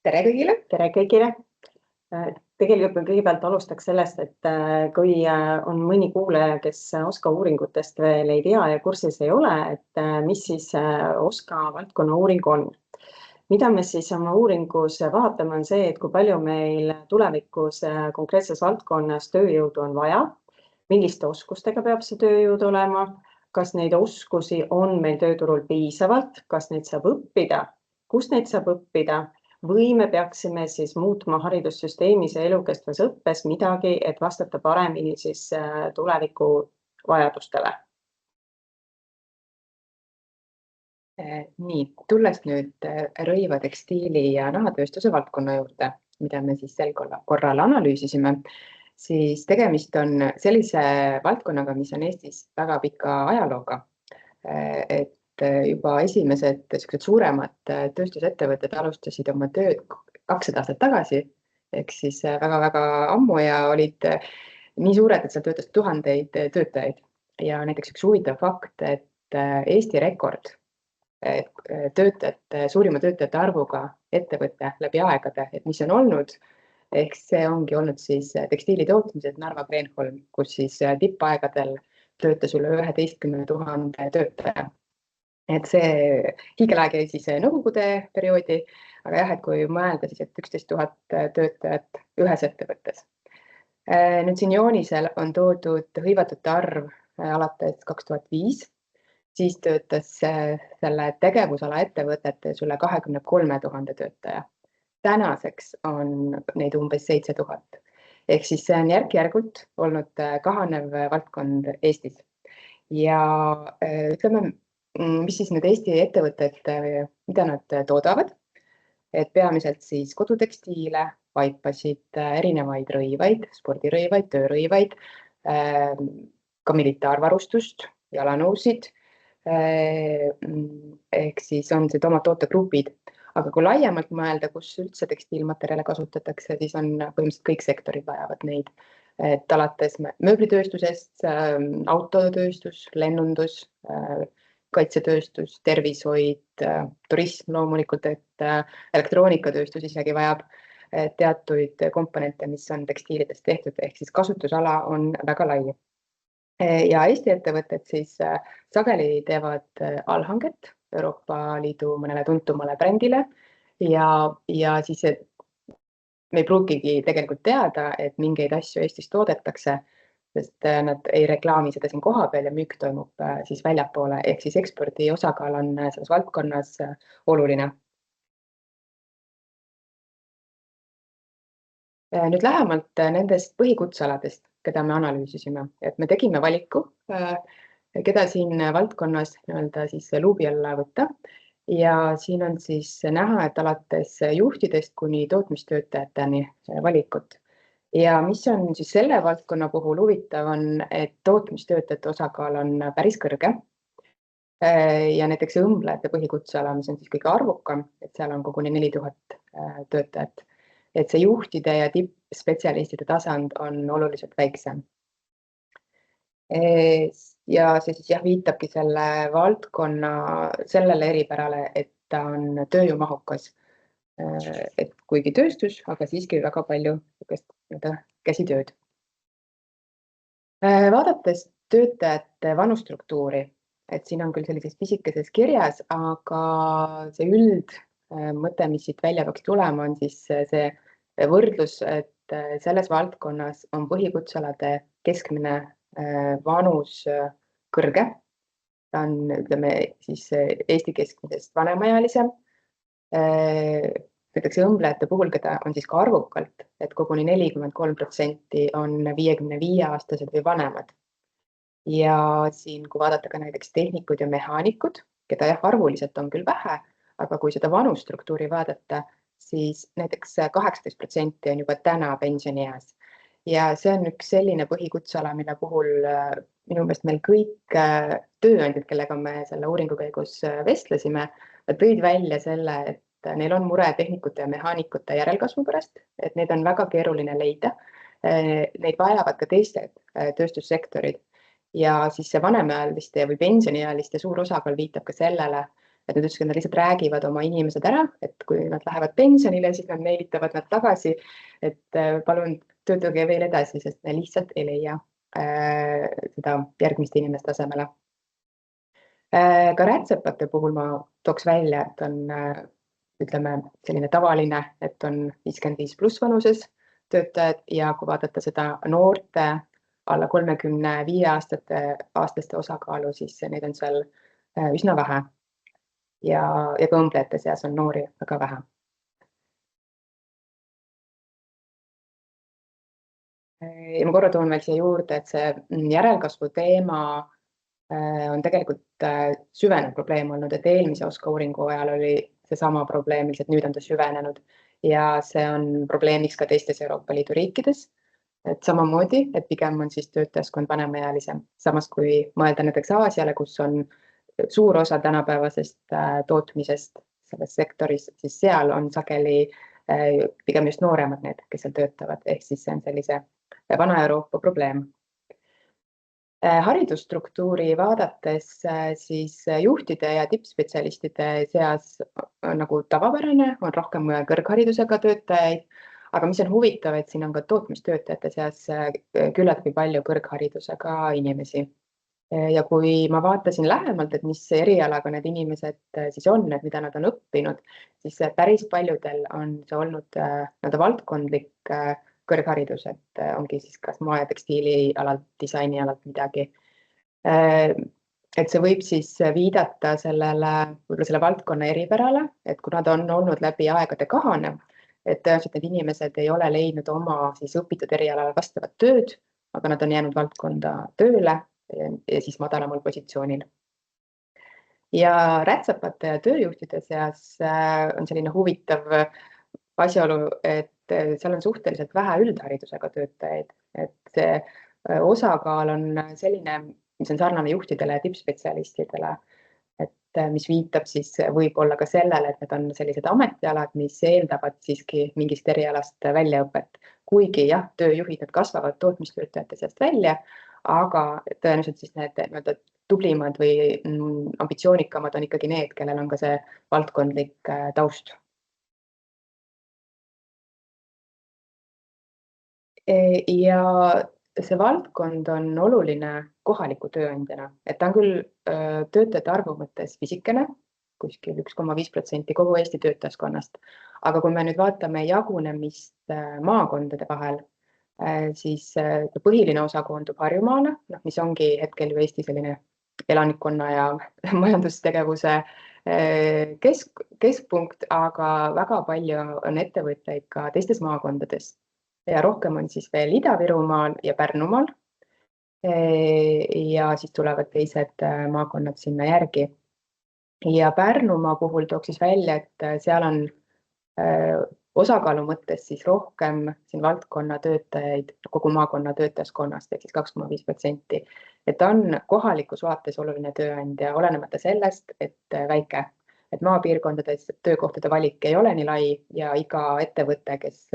Tere kõigile! Tere kõigile! Tegelikult ma kõigepealt alustaks sellest, et kui on mõni kuulaja, kes OSKA uuringutest veel ei tea ja kursis ei ole, et mis siis OSKA valdkonna uuring on. Mida me siis oma uuringus vaatame on see, et kui palju meil tulevikus konkreetses valdkonnas tööjõudu on vaja, milliste oskustega peab see tööjõud olema, kas neid oskusi on meil tööturul piisavalt, kas neid saab õppida, kus neid saab õppida, või me peaksime siis muutma haridussüsteemis ja elukestvas õppes midagi, et vastata paremini siis tuleviku vajadustele. Nii, tulles nüüd rõiva, tekstiili ja nahatööstuse valdkonna juurde, mida me siis sel korral analüüsisime, siis tegemist on sellise valdkonnaga, mis on Eestis väga pika ajalooga. Et juba esimesed suuremad tööstusettevõtted alustasid oma tööd 200 aastat tagasi, ehk siis väga-väga ammu ja olid nii suured, et seal töötas tuhandeid töötajaid. Ja näiteks üks huvitav fakt, et Eesti rekord suurima töötajate arvuga ettevõtte läbi aegade, et mis on olnud, ehk see ongi olnud siis tekstiili tootmised Narva Kreenholm, kus siis tippaegadel töötas üle 11 000 töötaja. Et see hiigelaeg jäi siis nõukogude perioodi, aga jah, et kui mõelda siis, et 11 000 töötajat ühes ettevõttes. Nüüd siin joonisel on toodud hõivatute arv alates 2005, siis töötas selle tegevusala ettevõtetes üle 23 000 töötaja. Tänaseks on neid umbes 7000. Ehk siis see on järk-järgult olnud kahanev valdkond Eestis. Ja ütleme, mis siis need Eesti ettevõtted, mida nad toodavad, et peamiselt siis kodutekstiile, vaipasid, erinevaid rõivaid, spordirõivaid, töörõivaid, ka militaarvarustust, jalanõusid, ehk siis on see omad tootegrupid. Aga kui laiemalt mõelda, kus üldse tekstiilmaterjale kasutatakse, siis on põhimõtteliselt kõik sektorid vajavad neid. Et alates mööblitööstusest, autotööstus, lennundus, kaitsetööstus, tervishoid, turism loomulikult, et elektroonikatööstus isegi vajab teatuid komponente, mis on tekstiilidest tehtud, ehk siis kasutusala on väga lai. Ja Eesti ettevõtted siis sageli teevad allhanget Euroopa Liidu mõnele tuntumale brändile ja siis me ei pruugigi tegelikult teada, et mingeid asju Eestis toodetakse, sest nad ei reklaami seda siin koha peal ja müük toimub siis väljapoole, ehk siis ekspordi osakaal on selles valdkonnas oluline. Nüüd lähemalt nendest põhikutsealadest, keda me analüüsisime, et me tegime valiku, keda siin valdkonnas siis luubi alla võtta. Ja siin on siis näha, et alates juhtidest kuni tootmistöötajateni valikut. Ja mis on siis selle valdkonna puhul huvitav on, et tootmistöötajate osakaal on päris kõrge. Ja näiteks õmblejate põhikutseala, mis on siis kõige arvukam, et seal on koguni 4000 töötajat. Et see juhtide ja tippspetsialistide tasand on oluliselt väiksem. Ja see siis viitabki selle valdkonna sellele eripärale, et ta on tööjõumahukas. Et kuigi tööstus, aga siiski väga palju käsitööd. Vaadates töötajate vanustruktuuri, et siin on küll sellises pisikeses kirjas, aga see üldmõte, mis siit välja peaks tulema, on siis see võrdlus, et selles valdkonnas on põhikutsealade keskmine vanus kõrge. Ta on, ütleme, siis Eesti keskmisest vanemaealisem. Näiteks õmblejate puhul, keda on siis ka arvukalt, et koguni 43% on 55-aastased või vanemad. Ja siin, kui vaadata ka näiteks tehnikud ja mehaanikud, keda arvuliselt on küll vähe, aga kui seda vanustruktuuri vaadata, siis näiteks 18% on juba täna pensionieas. Ja see on üks selline põhikutseala, mille puhul minu meelest meil kõik tööandjad, kellega me selle uuringu käigus vestlesime, tõid välja selle, et neil on mure tehnikute ja mehaanikute järelkasvu pärast, et neid on väga keeruline leida. Neid vajavad ka teised tööstussektorid ja siis see vanemaealiste või pensioniealiste suur osakaal viitab ka sellele, et nad ütlesid, et nad lihtsalt räägivad oma inimesed ära, et kui nad lähevad pensionile, siis nad meelitavad nad tagasi, et palun töötage veel edasi, sest me lihtsalt ei leia seda järgmiste inimeste asemele. Ka rätsepate puhul ma tooks välja, et on ütleme selline tavaline, et on 55+ vanuses töötajad ja kui vaadata seda noorte alla 35 aastaste osakaalu, siis neid on seal üsna vähe. Ja ka õmblejate seas on noori väga vähe. Ja ma korra toon veel siia juurde, et see järelkasvu teema on tegelikult süvenev probleem olnud, et eelmise OSKA uuringu ajal oli seesama probleem, lihtsalt nüüd on ta süvenenud ja see on probleemiks ka teistes Euroopa Liidu riikides. Et samamoodi, et pigem on siis töötajaskond vanemaealisem, samas kui mõelda näiteks Aasiale, kus on suur osa tänapäevasest tootmisest selles sektoris, siis seal on sageli pigem just nooremad need, kes seal töötavad, ehk siis see on sellise vana Euroopa probleem. Haridusstruktuuri vaadates siis juhtide ja tippspetsialistide seas nagu tavapärane on rohkem kõrgharidusega töötajaid, aga mis on huvitav, et siin on ka tootmistöötajate seas küllaltki palju kõrgharidusega inimesi. Ja kui ma vaatasin lähemalt, et mis erialaga need inimesed siis on, et mida nad on õppinud, siis päris paljudel on see olnud valdkondlik kõrgharidus, et ongi siis kas moe- ja tekstiilialalt, disainialalt midagi. Et see võib siis viidata võib-olla selle valdkonna eripärale, et kuna ta on olnud läbi aegade kahanev, et tõenäoliselt need inimesed ei ole leidnud oma siis õpitud erialale vastavat tööd, aga nad on jäänud valdkonda tööle ja siis madalamal positsioonil. Ja rätsepate ja tööjuhtide seas on selline huvitav asjaolu, et seal on suhteliselt vähe üldharidusega töötajaid, et see osakaal on selline, mis on sarnane juhtidele ja tippspetsialistidele, et mis viitab siis võib-olla ka sellele, et need on sellised ametialad, mis eeldavad siiski mingist erialast väljaõpet. Kuigi jah, tööjuhid, need kasvavad tootmistöötajate seast välja, aga tõenäoliselt siis need tublimad või ambitsioonikamad on ikkagi need, kellel on ka see valdkondlik taust. Ja see valdkond on oluline kohaliku tööandjana, et ta on küll töötajate arvu mõttes pisikene, kuskil 1,5% kogu Eesti töötajaskonnast, aga kui me nüüd vaatame jagunemist maakondade vahel, siis põhiline osa koondub Harjumaale, mis ongi hetkel ju Eesti selline elanikkonna ja majandustegevuse keskpunkt, aga väga palju on ettevõtteid ka teistes maakondades. Ja rohkem on siis veel Ida-Virumaal ja Pärnumaal ja siis tulevad teised maakonnad sinna järgi. Ja Pärnumaa puhul tooks siis välja, et seal on osakaalu mõttes siis rohkem siin valdkonna töötajaid kogu maakonna töötajaskonnast ehk siis 2,5%. Et on kohalikus vaates oluline tööandja, olenemata sellest, et väike, et maapiirkondades töökohtade valik ei ole nii lai ja iga ettevõte, kes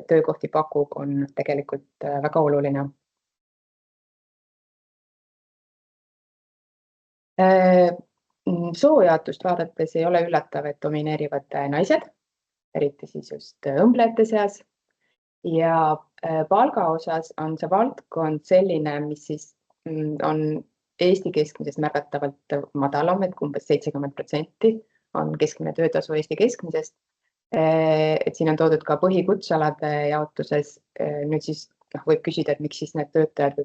töökohti pakub, on tegelikult väga oluline. Soojaotust vaadates ei ole üllatav, et domineerivad naised, eriti siis just õmblejate seas. Ja palga osas on see valdkond selline, mis siis on Eesti keskmisest märgatavalt madalam, et umbes 70% on keskmine töötasu Eesti keskmisest. Et siin on toodud ka põhikutsealade jaotuses. Nüüd siis võib küsida, et miks siis need töötajad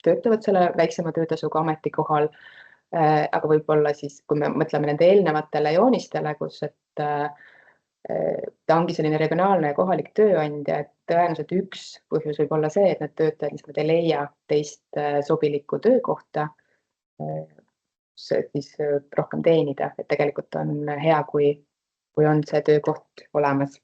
töötavad selle väiksema töötasuga ametikohal, aga võib-olla siis, kui me mõtleme nende eelnevatele joonistele, kus ta ongi selline regionaalne ja kohalik tööandja, et tõenäoliselt üks põhjus võib olla see, et need töötajad lihtsalt ei leia teist sobilikku töökohta, siis rohkem teenida, et tegelikult on hea, kui on see töökoht olemas.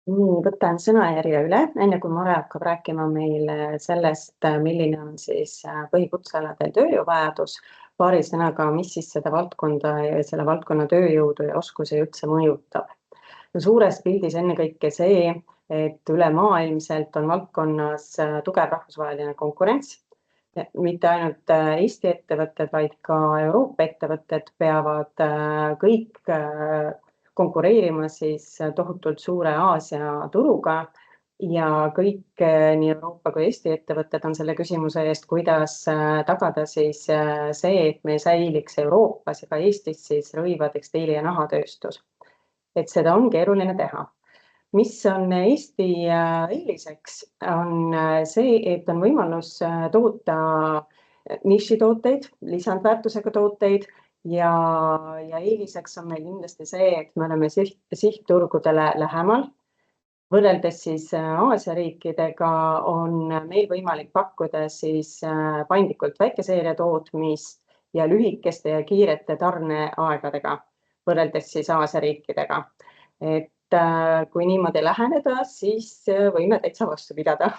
Nii, võtan sõnajärje üle, enne kui Mare hakkab rääkima meile sellest, milline on siis põhikutsealadel tööjõuvajadus, paari sõnaga, mis siis seda valdkonda ja selle valdkonna tööjõudu ja oskusi üldse mõjutab. Suures pildis ennekõike see, et ülemaailmselt on valdkonnas tugev rahvusvaheline konkurents mitte ainult Eesti ettevõtted, vaid ka Euroopa ettevõtted peavad kõik konkureerima siis tohutult suure Aasia turuga ja kõik nii Euroopa kui Eesti ettevõtted on selle küsimuse eest, kuidas tagada siis see, et meil säiliks Euroopas ja ka Eestis siis rõiva, tekstiili ja nahatööstus. Et seda on keeruline teha. Mis on Eesti eeliseks, on see, et on võimalus toota nišitooteid, lisandväärtusega tooteid ja eeliseks on meil kindlasti see, et me oleme sihtturgudele lähemal. Võrreldes siis Aasia riikidega on meil võimalik pakkuda siis paindlikult väikeseeria tootmist ja lühikeste ja kiirete tarneaegadega võrreldes siis Aasia riikidega. Et kui niimoodi läheneda, siis võime täitsa vastu pidada.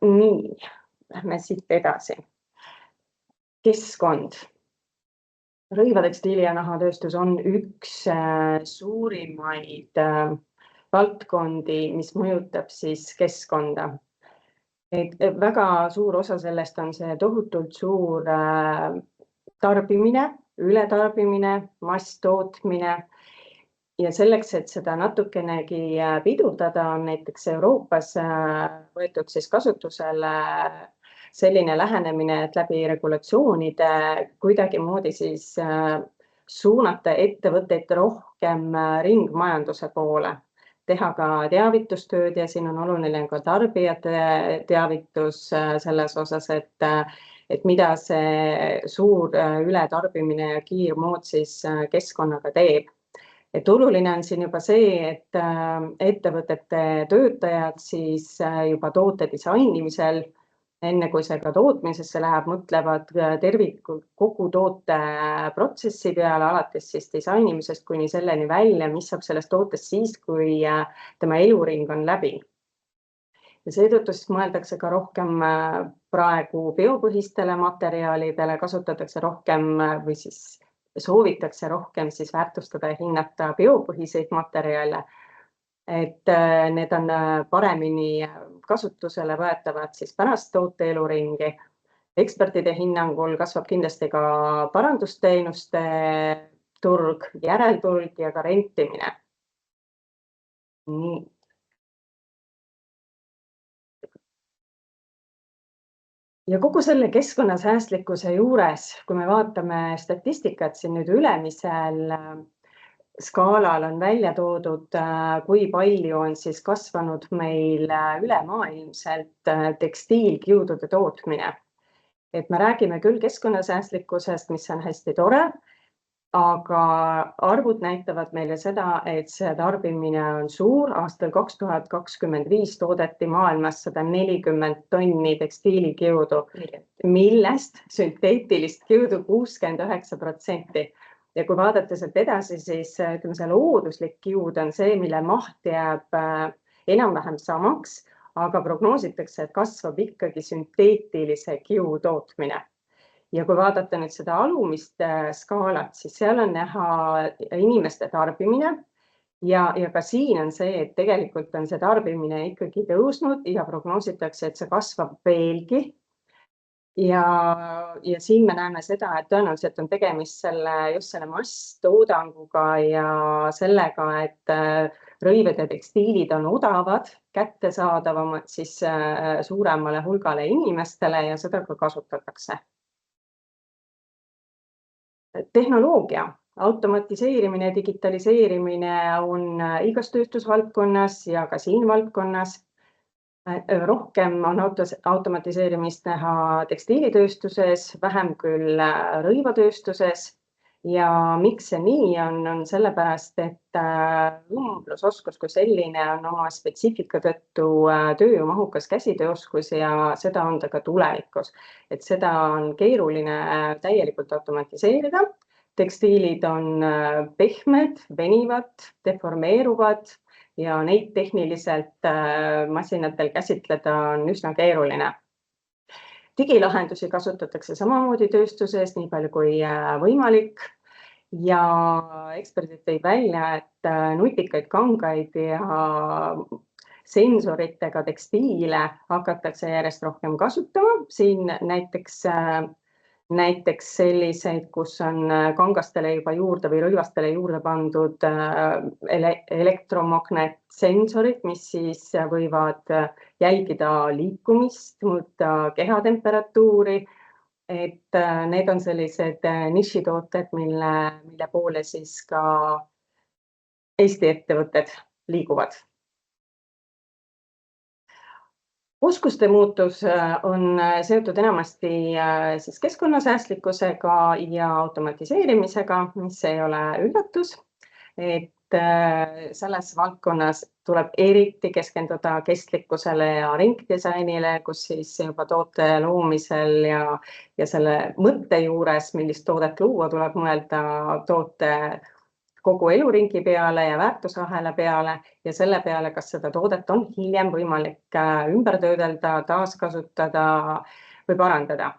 Nii, lähme siit edasi. Keskkond. Rõiva, tekstiili ja nahatööstus on üks suurimaid valdkondi, mis mõjutab siis keskkonda. Et väga suur osa sellest on see tohutult suur tarbimine, ületarbimine, masstootmine ja selleks, et seda natukenegi pidurdada, on näiteks Euroopas võetud siis kasutusele selline lähenemine, et läbi regulatsioonide kuidagimoodi siis suunata ettevõtteid rohkem ringmajanduse poole, teha ka teavitustööd ja siin on oluline ka tarbijate teavitus selles osas, et mida see suur ületarbimine ja kiirmood siis keskkonnaga teeb. Et oluline on siin juba see, et ettevõtete töötajad siis juba toote disainimisel, enne kui see ka tootmisesse läheb, mõtlevad terviklikult kogu toote protsessi peale, alates siis disainimisest kuni selleni välja, mis saab sellest tootest siis, kui tema eluring on läbi. Ja seetõttu siis mõeldakse ka rohkem praegu biopõhistele materjalidele, kasutatakse rohkem või siis soovitakse rohkem siis väärtustada ja hinnata biopõhiseid materjale, et need on paremini kasutusele võetavad siis pärast toote eluringi. Ekspertide hinnangul kasvab kindlasti ka parandusteenuste turg, järelturg ja ka rentimine. Nii. Ja kogu selle keskkonnasäästlikkuse juures, kui me vaatame statistikat siin nüüd ülemisel skaalal on välja toodud, kui palju on siis kasvanud meil ülemaailmselt tekstiilkiudude tootmine. Et me räägime küll keskkonnasäästlikkusest, mis on hästi tore, aga arvud näitavad meile seda, et see tarbimine on suur. Aastal 2025 toodeti maailmas 140 tonni tekstiilikiudu, millest sünteetilist kiudu 69%. Ja kui vaadata sealt edasi, siis ütleme, see looduslik kiud on see, mille maht jääb enam-vähem samaks, aga prognoositakse, et kasvab ikkagi sünteetilise kiu tootmine. Ja kui vaadata nüüd seda alumist skaalat, siis seal on näha inimeste tarbimine ja ka siin on see, et tegelikult on see tarbimine ikkagi tõusnud ja prognoositakse, et see kasvab veelgi. Ja siin me näeme seda, et tõenäoliselt on tegemist just selle masstoodanguga ja sellega, et rõived ja tekstiilid on odavad, kättesaadavamad siis suuremale hulgale inimestele ja seda ka kasutatakse. Tehnoloogia, automatiseerimine ja digitaliseerimine on igas tööstusvaldkonnas ja ka siin valdkonnas. Rohkem on automatiseerimist näha tekstiilitööstuses, vähem küll rõivatööstuses. Ja miks see nii on sellepärast, et õmblusoskus kui selline on oma spetsiifika tõttu tööjõumahukas käsitööoskus ja seda on ta ka tulevikus. Et seda on keeruline täielikult automatiseerida. Tekstiilid on pehmed, venivad, deformeeruvad ja neid tehniliselt masinatel käsitleda on üsna keeruline. Digilahendusi kasutatakse samamoodi tööstuses nii palju kui võimalik ja eksperdid tõid välja, et nutikaid, kangaid ja sensoritega tekstiile hakatakse järjest rohkem kasutama. Siin näiteks selliseid, kus on kangastele juba juurde või rõivastele juurde pandud elektromagnetsensorid, mis siis võivad jälgida liikumist, mõõta kehatemperatuuri. Et need on sellised nišitooted, mille poole siis ka Eesti ettevõtted liiguvad. Oskuste muutus on seotud enamasti siis keskkonnasäästlikkusega ja automatiseerimisega, mis ei ole üllatus. Et selles valdkonnas tuleb eriti keskenduda kestlikkusele ja ringdisainile, kus siis juba toote loomisel ja selle mõtte juures, millist toodet luua, tuleb mõelda toote kogu eluringi peale ja väärtusahela peale ja selle peale, kas seda toodet on hiljem võimalik ümber töödelda, taaskasutada või parandada.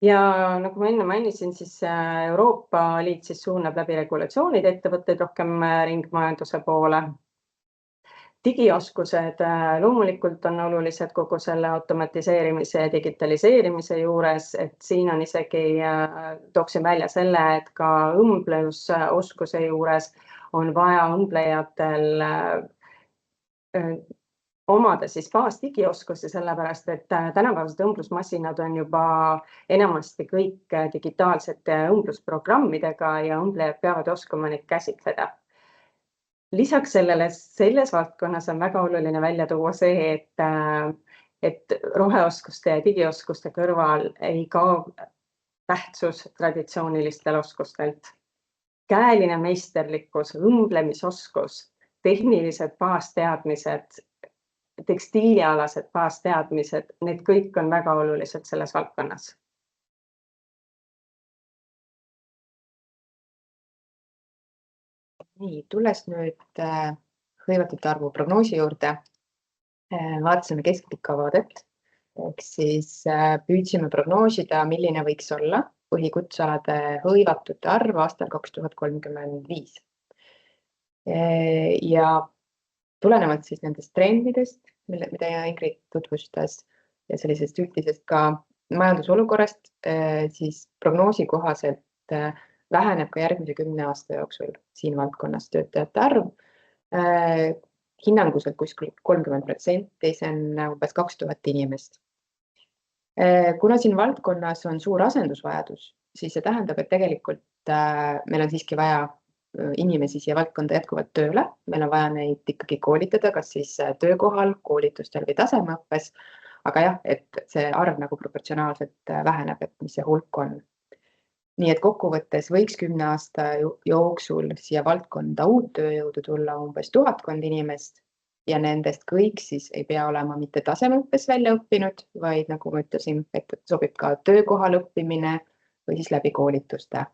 Ja nagu ma enne mainisin, siis Euroopa Liit siis suunab läbi regulatsioonid ettevõtteid rohkem ringmajanduse poole. Digioskused loomulikult on olulised kogu selle automatiseerimise ja digitaliseerimise juures, et siin on isegi, tooksin välja selle, et ka õmblusoskuse juures on vaja õmblejatel omada siis baasdigioskusi, sellepärast et tänapäevased õmblusmasinad on juba enamasti kõik digitaalsete õmblusprogrammidega ja õmblejad peavad oskama neid käsitleda. Lisaks sellele, selles valdkonnas on väga oluline välja tuua see, et roheoskuste ja digioskuste kõrval ei kao tähtsus traditsioonilistel oskustelt. Käeline meisterlikkus, õmblemisoskus, tehnilised baasteadmised, tekstiilialased baasteadmised, need kõik on väga olulised selles valdkonnas. Nii, tulles nüüd hõivatute arvu prognoosi juurde, vaatasime keskpika vaadet, ehk siis püüdsime prognoosida, milline võiks olla põhikutsealade hõivatute arv aastal 2035. Ja tulenevalt siis nendest trendidest, mida Ingrid tutvustas ja sellisest üldisest ka majandusolukorrast, siis prognoosi kohaselt väheneb ka järgmise 10 aasta jooksul siin valdkonnas töötajate arv. Hinnanguselt kuskil 30%, see on umbes 2000 inimest. Kuna siin valdkonnas on suur asendusvajadus, siis see tähendab, et tegelikult meil on siiski vaja inimesi siia valdkonda jätkuvalt tööle. Meil on vaja neid ikkagi koolitada, kas siis töökohal, koolitustel või tasemeõppes. Aga jah, et see arv nagu proportsionaalselt väheneb, et mis see hulk on. Nii et kokkuvõttes võiks 10 aasta jooksul siia valdkonda uut tööjõudu tulla umbes 1000 inimest ja nendest kõik siis ei pea olema mitte tasemeõppes välja õppinud, vaid nagu ma ütlesin, et sobib ka töökohal õppimine või siis läbi koolituste.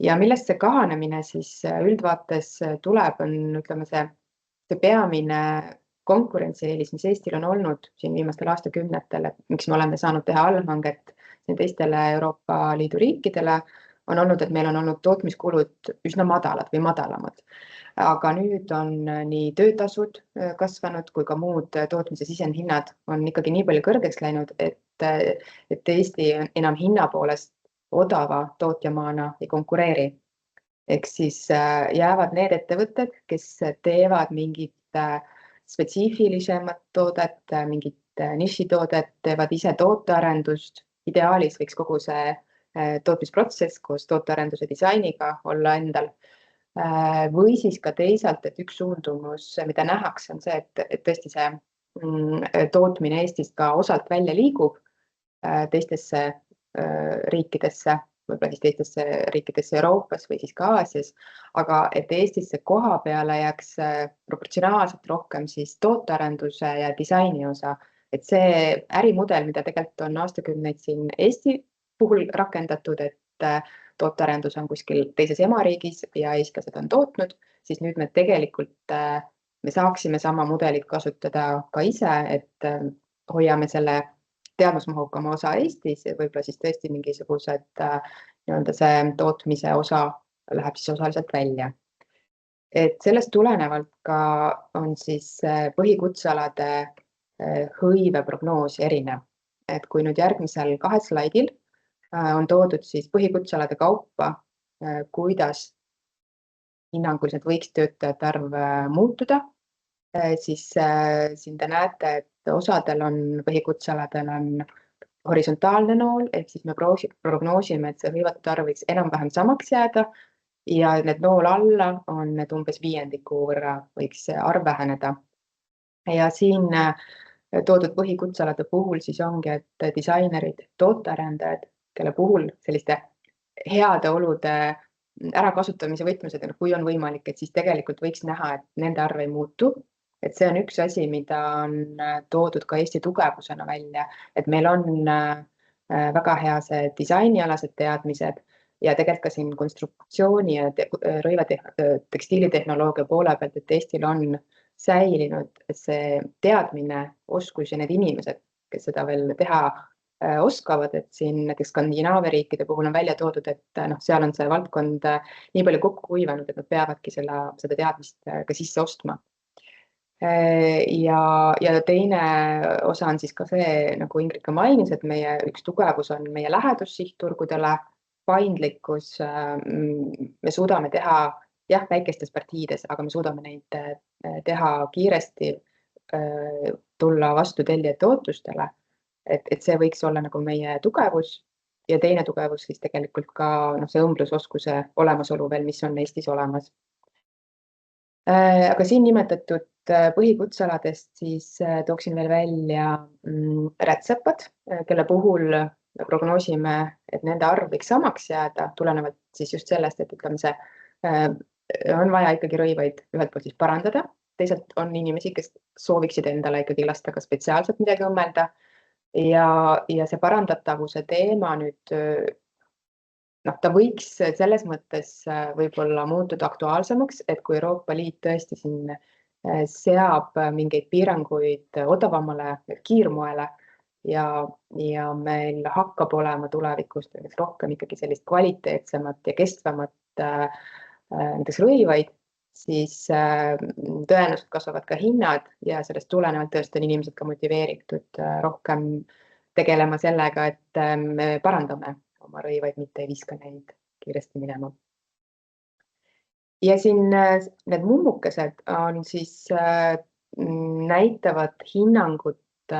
Ja millest see kahanemine siis üldvaates tuleb, on ütleme see peamine konkurentsieelis, mis Eestil on olnud siin viimastel aastakümnetel, miks me oleme saanud teha allhanget teistele Euroopa Liidu riikidele, on olnud, et meil on olnud tootmiskulud üsna madalad või madalamad. Aga nüüd on nii töötasud kasvanud kui ka muud tootmise sisendhinnad on ikkagi nii palju kõrgeks läinud, et Eesti enam hinna poolest odava tootjamaana ei konkureeri. Ehk siis jäävad need ettevõtted, kes teevad mingit spetsiifilisemat toodet, mingit nišitoodet, teevad ise tootearendust. Ideaalis võiks kogu see tootmisprotsess koos tootearenduse disainiga olla endal. Või siis ka teisalt, et üks suundumus, mida nähakse, on see, et tõesti see tootmine Eestist ka osalt välja liigub teistesse riikidesse, võib-olla siis teistesse riikidesse Euroopas või siis ka Aasias, aga et Eestisse koha peale jääks proportsionaalselt rohkem siis tootearenduse ja disaini osa. Et see ärimudel, mida tegelikult on aastakümneid siin Eesti puhul rakendatud, et tootearendus on kuskil teises emariigis ja eestlased on tootnud, siis nüüd me tegelikult me saaksime sama mudelit kasutada ka ise, et hoiame selle teadmusmahukama osa Eestis ja võib-olla siis tõesti mingisugused see tootmise osa läheb siis osaliselt välja. et sellest tulenevalt ka on siis põhikutsealade hõive prognoos erinev. Et kui nüüd järgmisel 2 slaidil on toodud siis põhikutsealade kaupa, kuidas hinnanguliselt võiks töötajate arv muutuda, siis siin te näete, et osadel on põhikutsealadel on horisontaalne nool, ehk siis me prognoosime, et see hõivatud arv võiks enam-vähem samaks jääda ja need nool alla on need umbes 1/5 võrra võiks see arv väheneda. Ja siin toodud põhikutsealade puhul siis ongi, et disainerid, tootearendajad, kelle puhul selliste heade olude ärakasutamise võtmes, et kui on võimalik, et siis tegelikult võiks näha, et nende arv ei muutu. Et see on üks asi, mida on toodud ka Eesti tugevusena välja, et meil on väga hea see disainialased teadmised ja tegelikult ka siin konstruktsiooni ja tekstiilitehnoloogia poole pealt, et Eestil on säilinud see teadmine, oskus ja need inimesed, kes seda veel teha oskavad, et siin näiteks Skandinaavia riikide puhul on välja toodud, et seal on see valdkond nii palju kokku kuivanud, et nad peavadki seda teadmist ka sisse ostma. Ja teine osa on siis ka see, nagu Ingrid ka mainis, et meie üks tugevus on meie lähedus sihtturgudele, paindlikkus, me suudame teha väikestes partiides, aga me suudame neid teha kiiresti, tulla vastu tellijate ootustele, et see võiks olla nagu meie tugevus ja teine tugevus siis tegelikult ka see õmblusoskuse olemasolu veel, mis on Eestis olemas. Aga siin nimetatud põhikutsealadest siis tooksin veel välja rätsepad, kelle puhul prognoosime, et nende arv võiks samaks jääda, tulenevalt siis just sellest, et ütleme see on vaja ikkagi rõivaid ühelt poolt siis parandada, teisalt on inimesi, kes sooviksid endale ikkagi lasta ka spetsiaalselt midagi õmmelda ja see parandatavuse teema nüüd, ta võiks selles mõttes võib-olla muutuda aktuaalsemaks, et kui Euroopa Liit tõesti siin seab mingeid piiranguid odavamale kiirmoele ja meil hakkab olema tulevikus rohkem ikkagi sellist kvaliteetsemat ja kestvamat näiteks rõivaid, siis tõenäoliselt kasvavad ka hinnad ja sellest tulenevalt tõesti on inimesed ka motiveeritud rohkem tegelema sellega, et me parandame oma rõivaid, mitte ei viska neid kiiresti minema. Ja siin need mummukesed on siis näitavad hinnangut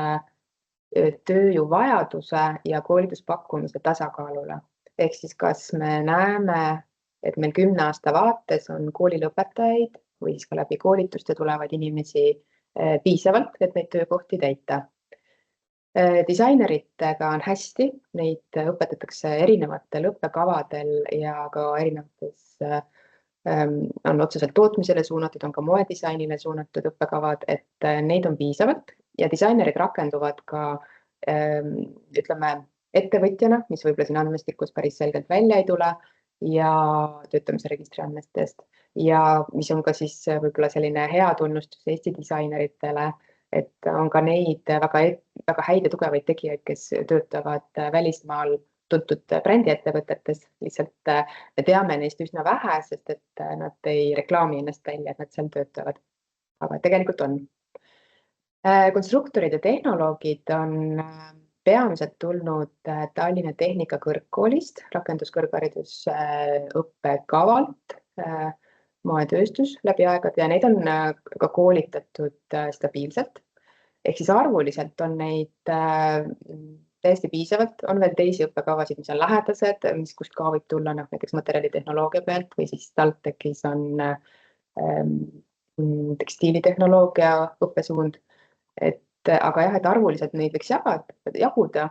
tööjõuvajaduse ja koolituspakkumise tasakaalule. Ehk siis kas me näeme, et meil 10 aasta vaates on koolilõpetajaid või siis ka läbi koolituste tulevaid inimesi piisavalt, et neid töökohti täita. Disaineritega on hästi, neid õpetatakse erinevatel õppekavadel ja ka erinevates on otseselt tootmisele suunatud, on ka moedisainile suunatud õppekavad, et neid on piisavalt ja disainerid rakenduvad ka ütleme ettevõtjana, mis võib-olla siin andmestikus päris selgelt välja ei tule ja töötamise registri andmestest ja mis on ka siis võib-olla selline hea tunnustus Eesti disaineritele, et on ka neid väga häid ja tugevaid tegijaid, kes töötavad välismaal tuntud brändiettevõtetes, lihtsalt me teame neist üsna vähe, sest et nad ei reklaami ennast välja, et nad seal töötavad, aga tegelikult on. Konstruktorid ja tehnoloogid on peamiselt tulnud Tallinna Tehnikakõrgkoolist, rakenduskõrghariduse õppekavalt, moetööstus läbi aegade ja neid on ka koolitatud stabiilselt. Ehk siis arvuliselt on neid täiesti piisavalt, on veel teisi õppekavasid, mis on lähedased, kust ka võib tulla näiteks materjalitehnoloogia pealt või siis TalTechis on tekstiilitehnoloogia õppesuund. Aga jah, et arvuliselt neid võiks jaguda,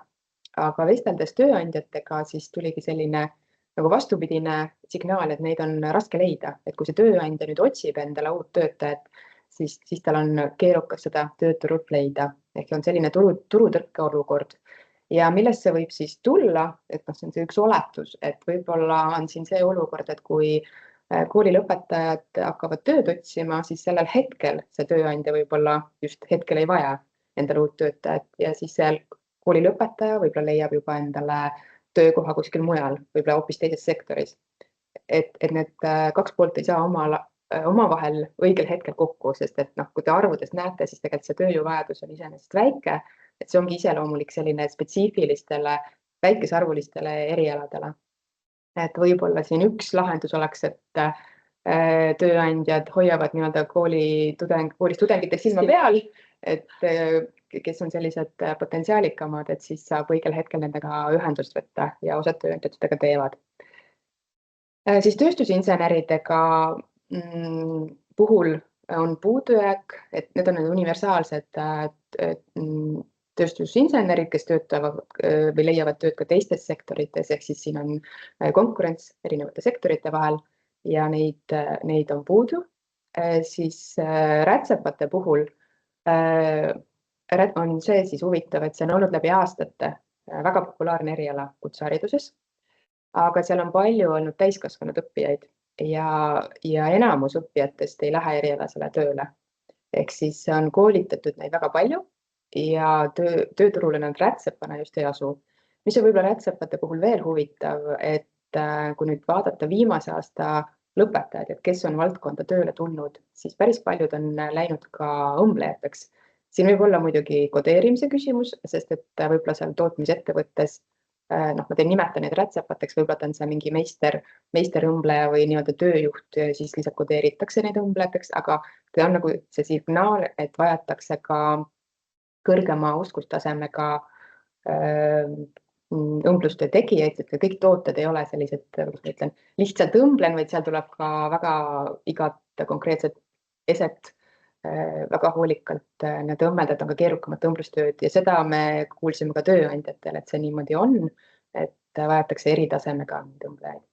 aga vesteldes tööandjatega siis tuligi selline nagu vastupidine signaal, et neid on raske leida, et kui see tööandja nüüd otsib endale uut töötajat, siis tal on keerukas seda tööturult leida, ehk on selline turutõrke olukord. Ja millest see võib siis tulla, et see on see üks oletus, et võib-olla on siin see olukord, et kui koolilõpetajad hakkavad tööd otsima, siis sellel hetkel see tööandja võib-olla just hetkel ei vaja endale uut töötajat ja siis seal koolilõpetaja võib-olla leiab juba endale töökoha kuskil mujal, võib-olla hoopis teises sektoris. Et need kaks poolt ei saa omavahel õigel hetkel kokku, sest et kui te arvudest näete, siis tegelikult see tööjõuvajadus on iseenesest väike, et see ongi iseloomulik selline spetsiifilistele väikesarvulistele erialadele. Et võib-olla siin üks lahendus oleks, et tööandjad hoiavad nii-öelda koolis tudengitest silma peal, et kes on sellised potentsiaalikamad, et siis saab õigel hetkel nendega ühendust võtta ja osad tööandjad seda ka teevad. Siis tööstusinseneridega puhul on puudujääk, et need on universaalsed tööstusinsenerid, kes töötavad või leiavad tööd ka teistes sektorites, ehk siis siin on konkurents erinevate sektorite vahel ja neid on puudu. Siis rätsepate puhul on see siis huvitav, et see on olnud läbi aastate väga populaarne eriala kutsehariduses, aga seal on palju olnud täiskasvanud õppijaid ja enamus õppijatest ei lähe erialasele tööle. Ehk siis on koolitatud neid väga palju ja tööturule nad rätsepana just ei asu. Mis on võib-olla rätsepate puhul veel huvitav, et kui nüüd vaadata viimase aasta lõpetajad, et kes on valdkonda tööle tulnud, siis päris paljud on läinud ka õmblejateks. Siin võib olla muidugi kodeerimise küsimus, sest et võib-olla seal tootmisettevõttes, ma nimetan neid rätsepateks, võib-olla ta on see mingi meisterõmbleja või nii-öelda tööjuht, siis lihtsalt kodeeritakse neid õmblejateks, aga see on nagu see signaal, et vajatakse ka kõrgema oskustasemega õmblustöö tegijaid, et kõik tooted ei ole sellised, kuidas ma ütlen, lihtsalt õmblen, vaid seal tuleb ka väga igat konkreetset eset väga hoolikalt need õmmeldajad on ka keerukamat õmblustööd ja seda me kuulsime ka tööandjatel, et see niimoodi on, et vajatakse eritasemega õmblejaid.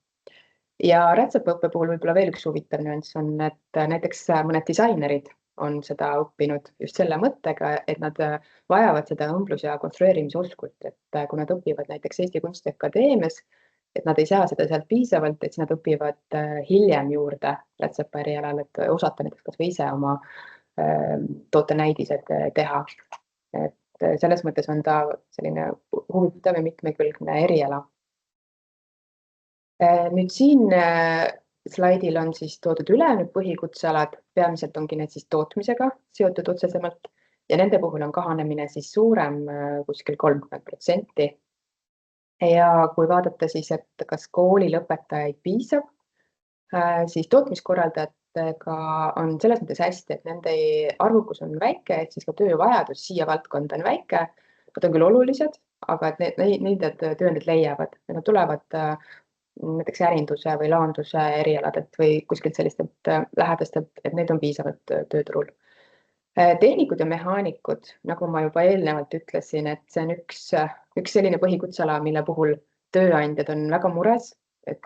Ja rätsepaõppe puhul võib-olla veel üks huvitav nüanss on, et näiteks mõned disainerid on seda õppinud just selle mõttega, et nad vajavad seda õmblus- ja konstrueerimisoskust, et kui nad õpivad näiteks Eesti Kunstiakadeemias, et nad ei saa seda sealt piisavalt, et siis nad õpivad hiljem juurde rätsepa erialal, et osata näiteks kas või ise oma tootenäidised teha. Et selles mõttes on ta selline huvitav ja mitmekülgne eriala. Nüüd siin slaidil on siis toodud üle nüüd põhikutsealad, peamiselt ongi need siis tootmisega seotud otsesemalt ja nende puhul on kahanemine siis suurem kuskil 30%. Ja kui vaadata siis, et kas koolilõpetajaid piisab, siis tootmiskorraldajatega on selles mõttes hästi, et nende arvukus on väike, et siis ka töövajadus siia valdkonda on väike. Nad on küll olulised, aga et neid tööandjad leiavad ja nad tulevad näiteks ärinduse või laanduse erialadelt või kuskilt sellistelt lähedastelt, et need on piisavalt tööturul. Tehnikud ja mehaanikud, nagu ma juba eelnevalt ütlesin, et see on üks selline põhikutseala, mille puhul tööandjad on väga mures, et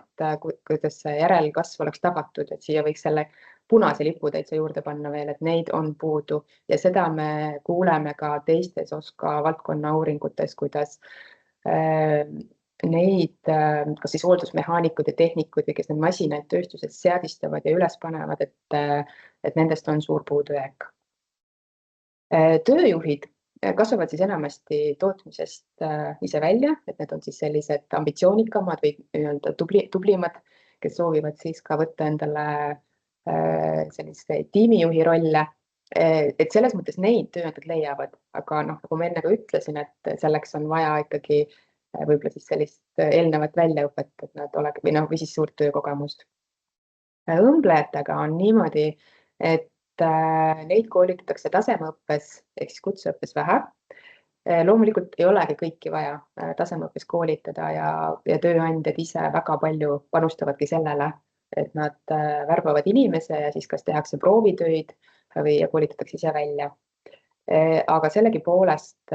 kuidas see järelkasv oleks tagatud, et siia võiks selle punase lipu täitsa juurde panna veel, et neid on puudu ja seda me kuuleme ka teistes OSKA valdkonna uuringutes, kuidas neid, kas siis hooldusmehaanikud ja tehnikud ja kes need masinaid tööstuses seadistavad ja üles panevad, et nendest on suur puudujääk. Tööjuhid kasvavad siis enamasti tootmisest ise välja, et need on siis sellised ambitsioonikamad või nii-öelda tublimad, kes soovivad siis ka võtta endale sellise tiimijuhi rolle. Et selles mõttes neid tööandjad leiavad, aga nagu ma enne ka ütlesin, et selleks on vaja ikkagi võib-olla siis sellist eelnevat väljaõpet, et nad oleks või siis suurt töökogemust. Õmblejatega on niimoodi, et neid koolitatakse tasemeõppes ehk siis kutseõppes vähe. Loomulikult ei olegi kõiki vaja tasemeõppes koolitada ja tööandjad ise väga palju panustavadki sellele, et nad värbavad inimese ja siis kas tehakse proovitöid või koolitatakse ise välja. Aga sellegipoolest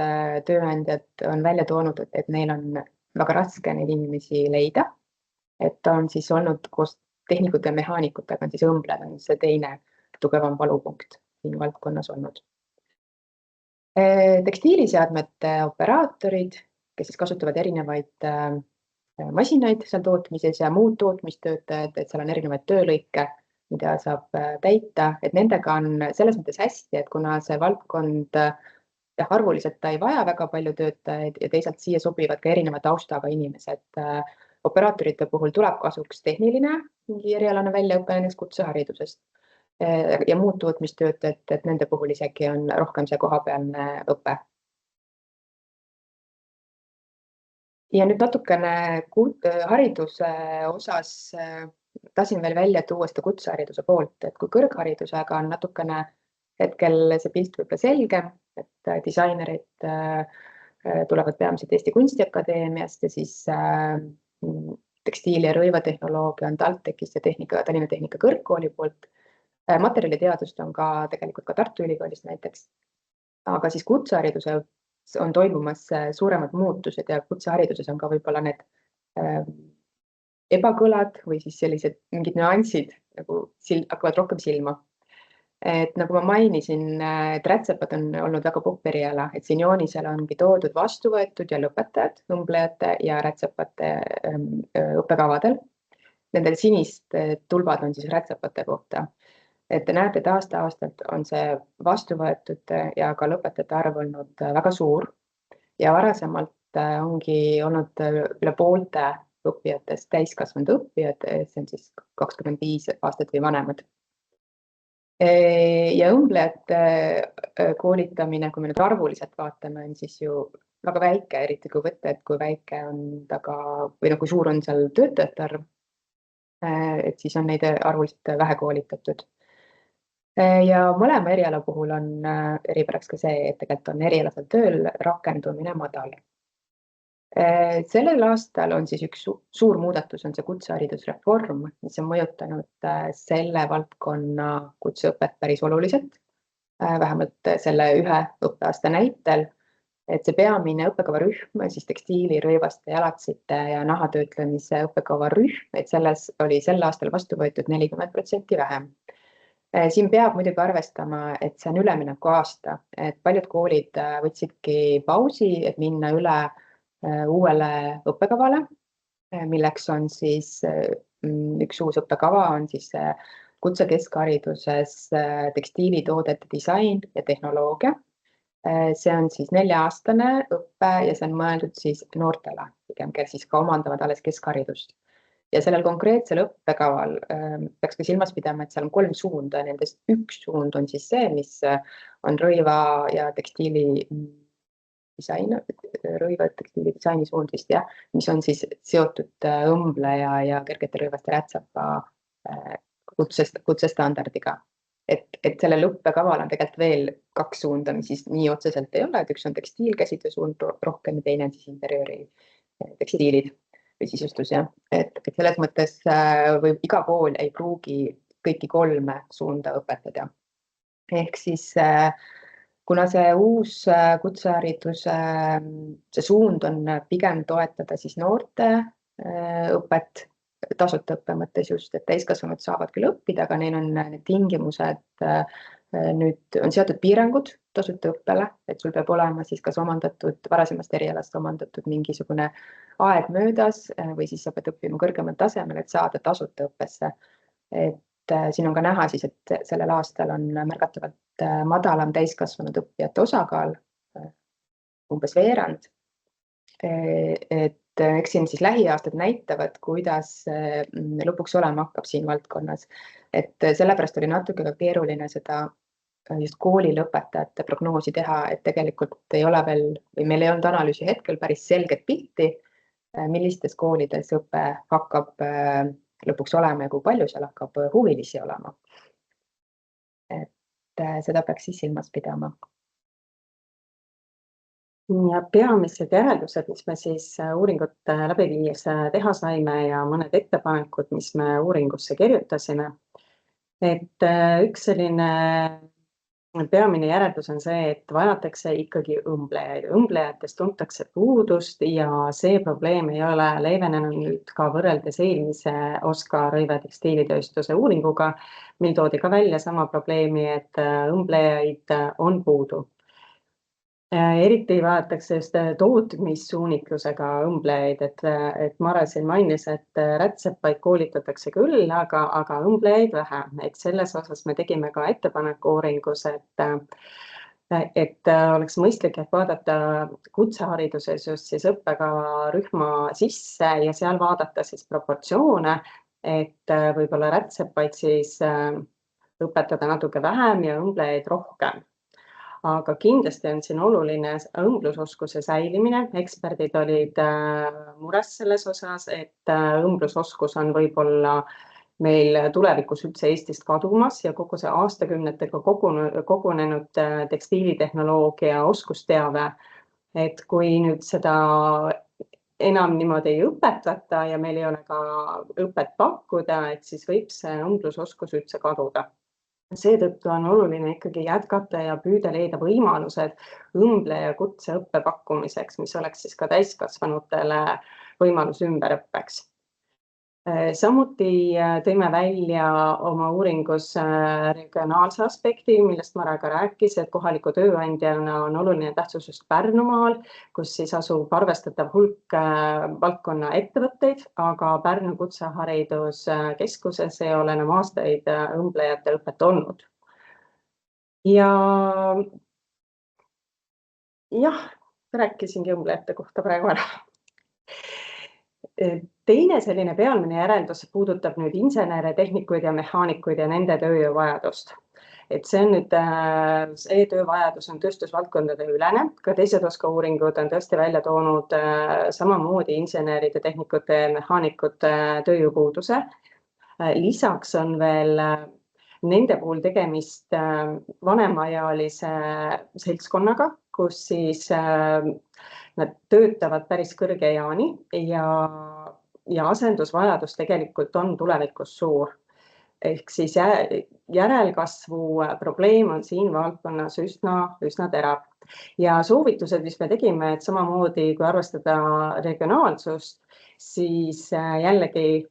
tööandjad on välja toonud, et neil on väga raske neid inimesi leida, et on siis olnud koos tehnikute ja mehaanikutega on siis õmblejad on see teine tugevam valupunkt siin valdkonnas olnud. Tekstiiliseadmete operaatorid, kes siis kasutavad erinevaid masinaid seal tootmises ja muud tootmistöötajad, et seal on erinevaid töölõike, mida saab täita, et nendega on selles mõttes hästi, et kuna see valdkond arvuliselt ta ei vaja väga palju töötajaid ja teisalt siia sobivad ka erineva taustaga inimesed. Operaatorite puhul tuleb kasuks tehniline mingi erialane väljaõpe näiteks kutseharidusest, ja muud tootmistöötajad, et nende puhul isegi on rohkem see kohapealne õpe. Ja nüüd natukene hariduse osas tahtsin veel välja tuua seda kutsehariduse poolt, et kui kõrgharidusega on natukene hetkel see pilt võib-olla selgem, et disainerid tulevad peamiselt Eesti Kunstiakadeemiast ja siis tekstiili- ja rõivatehnoloogia on TalTechist ja Tallinna Tehnika Kõrgkooli poolt. Materjaliteadust on ka tegelikult ka Tartu Ülikoolist näiteks, aga siis kutsehariduse on toimumas suuremad muutused ja kutsehariduses on ka võib-olla need ebakõlad või siis sellised mingid nüansid nagu hakkavad rohkem silma. Et nagu ma mainisin, et rätsepad on olnud väga popp eriala, et siin joonisel ongi toodud vastuvõetud ja lõpetajad õmblejate ja rätsepate õppekavadel. Nendel sinist tulbad on siis rätsepate kohta. Et te näete, et aasta-aastalt on see vastuvõetud ja ka lõpetajate arv olnud väga suur ja varasemalt ongi olnud üle poolte õppijatest täiskasvanud õppijad, see on siis 25 aastat või vanemad. Ja õmblejate koolitamine, kui me nüüd arvuliselt vaatame, on siis ju väga väike, eriti kui võtta, et kui väike on taga või kui suur on seal töötajate arv, et siis on neid arvuliselt vähe koolitatud. Ja mõlema eriala puhul on eripäraks ka see, et tegelikult on erialasel tööl rakendumine madal. Sellel aastal on siis üks suur muudatus, on see kutseharidusreform, mis on mõjutanud selle valdkonna kutseõpet päris oluliselt, vähemalt selle ühe õppeaasta näitel, et see peamine õppekavarühm, siis tekstiili, rõivaste, jalatsite ja nahatöötlemise õppekavarühm, et selles oli sel aastal vastu võetud 40% vähem. Siin peab muidugi arvestama, et see on ülemineku aasta, et paljud koolid võtsidki pausi, et minna üle uuele õppekavale, milleks on siis üks uus õppekava on siis kutsekeskhariduses tekstiilitoodete disain ja tehnoloogia. See on siis 4-aastane õppe ja see on mõeldud siis noortele, kes siis ka omandavad alles keskharidust. Ja sellel konkreetsel õppekaval peaks ka silmas pidama, et seal on 3 suunda ja nendest üks suund on siis see, mis on rõiva ja tekstiili tekstiili disaini suund vist, jah, mis on siis seotud õmbleja ja kergete rõivaste rätsepa kutsestandardiga. Et sellel õppekaval on tegelikult veel 2 suunda, mis siis nii otseselt ei ole, et üks on tekstiilkäsitluse suund rohkem ja teine on siis interjööri tekstiilid või sisustus, jah. Et selles mõttes või iga kool ei pruugi kõiki 3 suunda õpetada. Ehk siis kuna see uus kutsehariduse see suund on pigem toetada siis noorte õpet, tasuta õppe mõttes just, et täiskasvanud saavad küll õppida, aga neil on need tingimused, nüüd on seatud piirangud tasuta õppele, et sul peab olema siis kas omandatud varasemast erialast omandatud mingisugune aeg möödas või siis sa pead õppima kõrgemal tasemel, et saada tasuta õppesse. Et siin on ka näha siis, et sellel aastal on märgatavalt madalam täiskasvanud õppijate osakaal, umbes veerand. Et eks siin siis lähiaastad näitavad, kuidas lõpuks olema hakkab siin valdkonnas. Et sellepärast oli natuke ka keeruline seda just koolilõpetajate prognoosi teha, et tegelikult ei ole veel, või meil ei olnud analüüsi hetkel päris selget pilti, millistes koolides õpe hakkab lõpuks olema ja kui palju seal hakkab huvilisi olema. Et seda peaks siis silmas pidama. Ja peamised järeldused, mis me siis uuringut läbi viies teha saime ja mõned ettepanekud, mis me uuringusse kirjutasime. Et üks selline peamine järeldus on see, et vajatakse ikkagi õmblejaid. Õmblejatest tuntakse puudust ja see probleem ei ole leevenenud nüüd ka võrreldes eelmise OSKA rõiva tekstiilitööstuse uuringuga, mil toodi ka välja sama probleemi, et õmblejaid on puudu. Eriti vaadatakse just tootmissuunitlusega õmblejaid, et Mare siin mainis, et rätsepaid koolitatakse küll, aga õmblejaid vähe. Et selles osas me tegime ka ettepaneku uuringus, et oleks mõistlik, et vaadata kutsehariduses just siis õppekava rühma sisse ja seal vaadata siis proportsioone, et võib-olla rätsepaid siis õpetada natuke vähem ja õmblejaid rohkem. Aga kindlasti on siin oluline õmblusoskuse säilimine. Eksperdid olid mures selles osas, et õmblusoskus on võib-olla meil tulevikus üldse Eestist kadumas ja kogu see aastakümnetega kogunenud tekstiilitehnoloogia oskusteave, et kui nüüd seda enam niimoodi ei õpetata ja meil ei ole ka õpet pakkuda, et siis võib see õmblusoskus üldse kaduda. Seetõttu on oluline ikkagi jätkata ja püüda leida võimalused õmbleja kutseõppe pakkumiseks, mis oleks siis ka täiskasvanutele võimalus ümberõppeks. Samuti tõime välja oma uuringus regionaalse aspekti, millest Mare ka rääkis, et kohaliku tööandjana on oluline tähtsus just Pärnumaal, kus siis asub arvestatav hulk valdkonna ettevõtteid, aga Pärnu Kutsehariduskeskuses ei ole enam aastaid õmblejate õpet olnud. Ja jah, rääkisingi õmblejate kohta praegu ära. Teine selline pealmine järeldus puudutab nüüd insenere, tehnikuid ja mehaanikuid ja nende tööjõuvajadust. Et see on nüüd, see töövajadus on tööstusvaldkondade ülene, ka teised OSKA uuringud on tõesti välja toonud samamoodi inseneride, tehnikute ja mehaanikute tööjõupuuduse. Lisaks on veel nende puhul tegemist vanemaealise seltskonnaga, kus siis nad töötavad päris kõrge eani ja asendusvajadus tegelikult on tulevikus suur. Ehk siis järelkasvu probleem on siin valdkonnas üsna terav. Ja soovitused, mis me tegime, et samamoodi kui arvestada regionaalsust, siis jällegi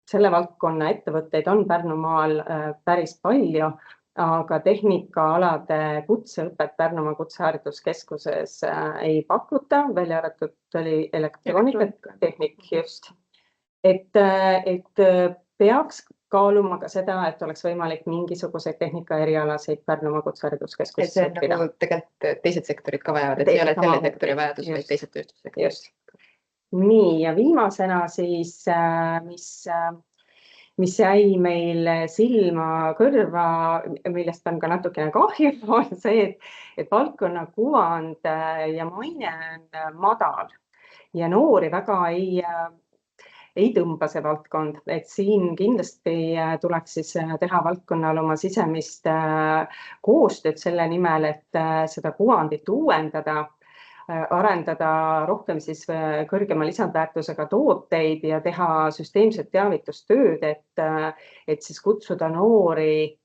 selle valdkonna ettevõtteid on Pärnumaal päris palju, aga tehnikaalade kutseõpet Pärnumaa Kutsehariduskeskuses ei pakuta, välja arvatud oli elektroonikatehnik just. Et peaks kaaluma ka seda, et oleks võimalik mingisuguseid tehnika erialasid Pärnumaa Kutsehariduskeskuses see on nagu tegelikult teised sektorid ka vajavad, et ei ole selle sektori vajadus, vaid teised tööstussektorid. Just. Nii, ja viimasena siis, mis jäi meil silma kõrva, millest on ka natukene kahju, on see, et valdkonna kuvand ja maine on madal ja noori väga ei tõmba see valdkond, et siin kindlasti tuleks siis teha valdkonnal oma sisemist koostööd selle nimel, et seda kuvandit uuendada, arendada rohkem siis kõrgema lisandväärtusega tooteid ja teha süsteemset teavitustööd, et siis kutsuda noori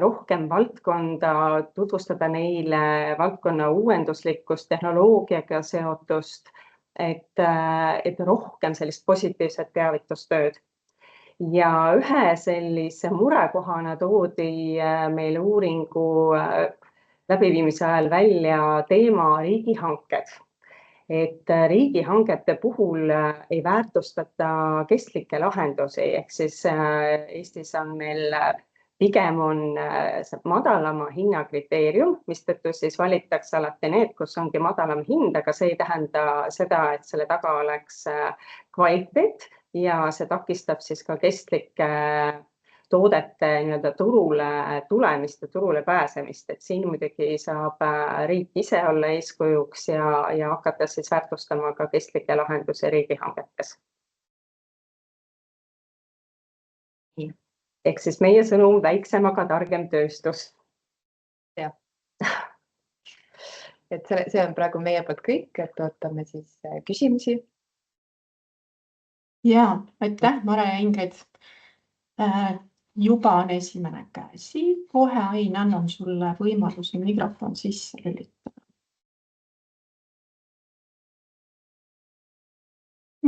rohkem valdkonda, tutvustada neile valdkonna uuenduslikkust, tehnoloogiaga seotust, et rohkem sellist positiivset teavitustööd. Ja ühe sellise murekohana toodi meil uuringu läbiviimise ajal välja teema riigihanked. Et riigihangete puhul ei väärtustata kestlikke lahendusi, ehk siis Eestis on meil pigem on madalama hinna kriteerium, mistõttu siis valitakse alati need, kus ongi madalam hind, aga see ei tähenda seda, et selle taga oleks kvaliteet ja see takistab siis ka kestlike toodete nii-öelda turule tulemist ja turule pääsemist, et siin muidugi saab riik ise olla eeskujuks ja hakata siis väärtustama ka kestlikke lahendusi riigihangetes. Ehk siis meie sõnum väiksem, aga targem tööstus. Jah. Et see on praegu meie poolt kõik, et ootame siis küsimusi. Ja, aitäh, Mare ja Ingrid. Juba on esimene käsi. Kohe, Ain, annan sulle võimaluse mikrofon sisse lülitada.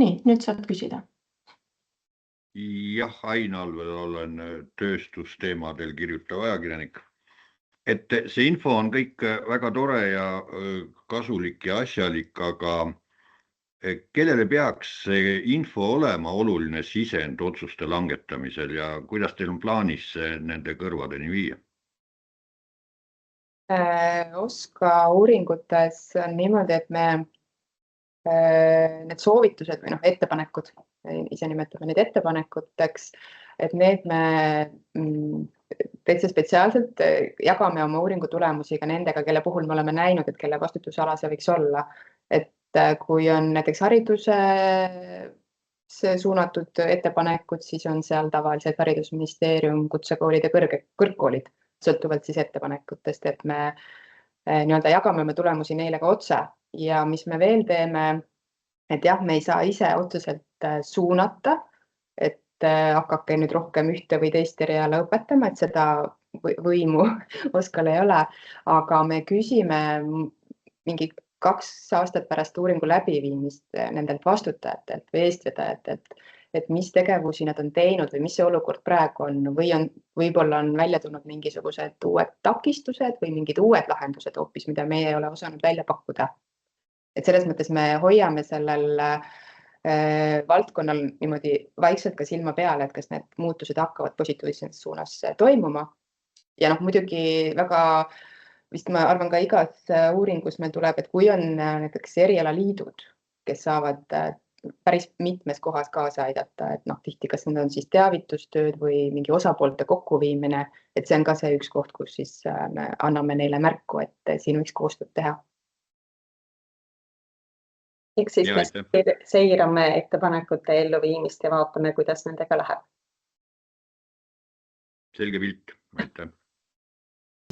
Nii, nüüd saad küsida. Jah, Ain Alvel olen tööstusteemadel kirjutav ajakirjanik. Et see info on kõik väga tore ja kasulik ja asjalik, aga kellele peaks see info olema oluline sisend otsuste langetamisel ja kuidas teil on plaanis nende kõrvadeni viia? OSKA uuringutes on niimoodi, et me need soovitused või ettepanekud, ise nimetame neid ettepanekuteks, et need me täitsa spetsiaalselt jagame oma uuringu tulemusi ka nendega, kelle puhul me oleme näinud, et kelle vastutusala see võiks olla. Et kui on näiteks hariduse suunatud ettepanekud, siis on seal tavaliselt haridusministeerium, kutsekoolid ja kõrgkoolid, sõltuvalt siis ettepanekutest, et me nii-öelda jagame oma tulemusi neile ka otse. Ja mis me veel teeme, et jah, me ei saa ise otseselt suunata, et hakake nüüd rohkem ühte või teist eriala õpetama, et seda võimu Oskal ei ole, aga me küsime mingi 2 aastat pärast uuringu läbiviimist nendelt vastutajatelt või eestvedajatelt, et mis tegevusi nad on teinud või mis see olukord praegu on või võib-olla on välja tulnud mingisugused uued takistused või mingid uued lahendused hoopis, mida meie ei ole osanud välja pakkuda. Et selles mõttes me hoiame sellel valdkonnal niimoodi vaikselt ka silma peale, et kas need muutused hakkavad positiivses suunas toimuma. Ja muidugi väga vist ma arvan ka igas uuringus meil tuleb, et kui on näiteks erialaliidud, kes saavad päris mitmes kohas kaasa aidata, et tihti kas need on siis teavitustööd või mingi osapoolte kokkuviimine, et see on ka see üks koht, kus siis me anname neile märku, et siin võiks koostööd teha. Eks siis me seirame ettepanekute elluviimist ja vaatame, kuidas nendega läheb. Selge pilt, aitäh.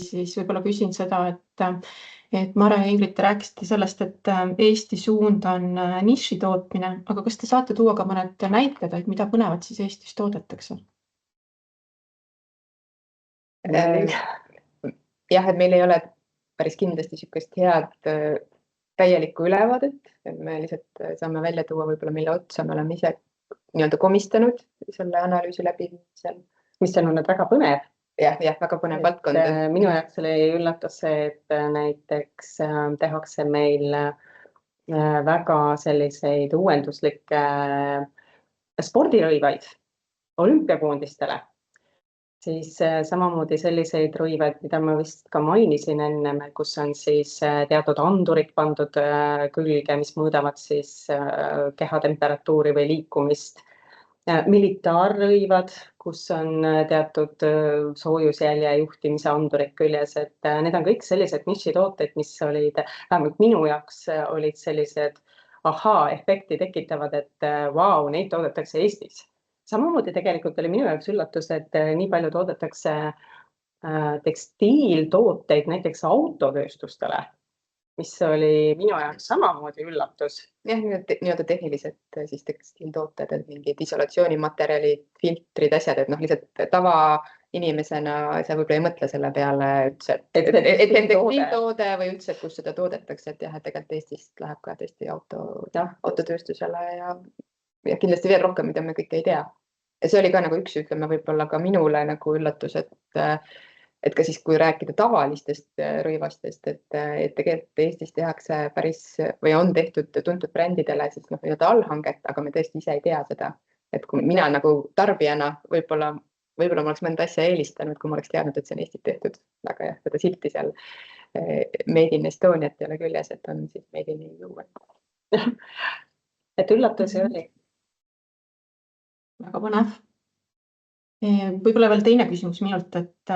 Siis võib-olla küsin seda, et Mare ja Ingrid, te rääkisite sellest, et Eesti suund on niši tootmine, aga kas te saate tuua ka mõned näited, et mida põnevat siis Eestis toodetakse? Jah, et meil ei ole päris kindlasti niisugust head täielikku ülevaadet, me lihtsalt saame välja tuua võib-olla mille otsa me oleme ise nii-öelda komistanud selle analüüsi läbiviimisel. Mis on olnud väga põnev. Jah, väga põnev valdkond. Minu jaoks oli üllatus see, et näiteks tehakse meil väga selliseid uuenduslikke spordirõivaid olümpiakoondistele. Siis samamoodi selliseid rõivaid, mida ma vist ka mainisin enne, kus on siis teatud andurid pandud külge, mis mõõdavad siis kehatemperatuuri või liikumist. Militaarrõivad, kus on teatud soojusjälje juhtimise andurid küljes, et need on kõik sellised nišitooted, mis olid, vähemalt minu jaoks olid sellised efekti tekitavad, et vau, neid toodetakse Eestis. Samamoodi tegelikult oli minu jaoks üllatus, et nii palju toodetakse tekstiiltooteid näiteks autotööstustele, mis oli minu jaoks samamoodi üllatus. Jah, nii-öelda tehnilised siis tekstiiltooted, et mingid isolatsioonimaterjalid, filtrid, asjad, et lihtsalt tavainimesena sa võib-olla ei mõtle selle peale üldse, et tekstiiltoode või üldse, et kus seda toodetakse, et jah, et tegelikult Eestist läheb ka tõesti autotööstusele ja kindlasti veel rohkem, mida me kõik ei tea. Ja see oli ka nagu üks, ütleme võib-olla ka minule nagu üllatus, et ka siis, kui rääkida tavalistest rõivastest, et tegelikult Eestis tehakse päris või on tehtud tuntud brändidele siis nii-öelda allhanget, aga me tõesti ise ei tea seda. Et kui mina nagu tarbijana võib-olla ma oleks mõnda asja eelistanud, kui ma oleks teadnud, et see on Eestit tehtud, aga jah, seda silti seal Made in Estoniat ei ole küljes, et on siis Made in EU. Et üllatusi oli. Väga põnev. Võib-olla veel teine küsimus minult, et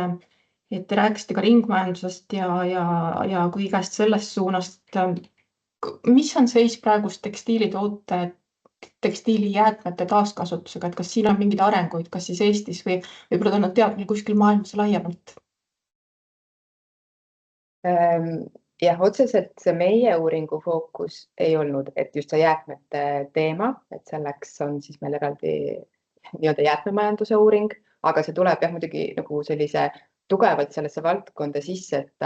te rääkisite ka ringmajandusest ja kui igast sellest suunast, mis on seis praegust tekstiilijäätmete taaskasutusega, et kas siin on mingid arenguid, kas siis Eestis või võib-olla on nad teadmine kuskil maailmas laiemalt? Jah, otseselt see meie uuringu fookus ei olnud, et just see jäätmete teema, et selleks on siis meil eraldi nii-öelda jäätmemajanduse uuring, aga see tuleb jah muidugi nagu sellise tugevalt sellesse valdkonda sisse, et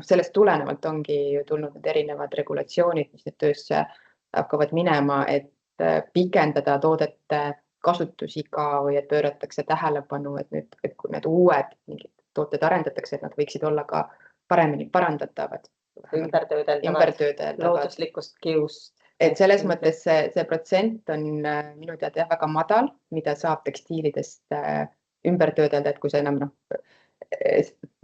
sellest tulenevalt ongi tulnud need erinevad regulatsioonid, mis nüüd töösse hakkavad minema, et pikendada toodete kasutusiga või et pööratakse tähelepanu, et kui need uued mingid tooted arendatakse, et nad võiksid olla ka paremini parandatavad. Ümbertöödeldavad, looduslikust kiust. Et selles mõttes see protsent on minu teada väga madal, mida saab tekstiilidest ümber töödelda, et kui see enam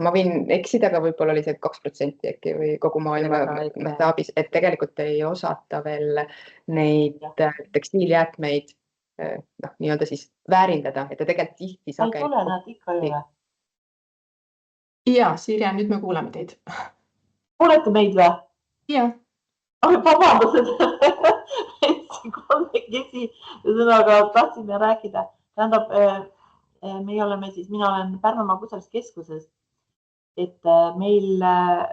ma võin eksida, aga võib-olla oli see 2% äkki või kogu maailma mastaabis, et tegelikult ei osata veel neid tekstiiljäätmeid nii-öelda siis väärindada, et ta tegelikult tihti sageli. Ei tule nad ikka üle. Ja, Sirje, nüüd me kuuleme teid. Kuulete meid või? Ja. Vabandused. Kolmekesi, ühesõnaga tahtsime rääkida. Tähendab, mina olen Pärnumaa Kutseruskeskuses, et meil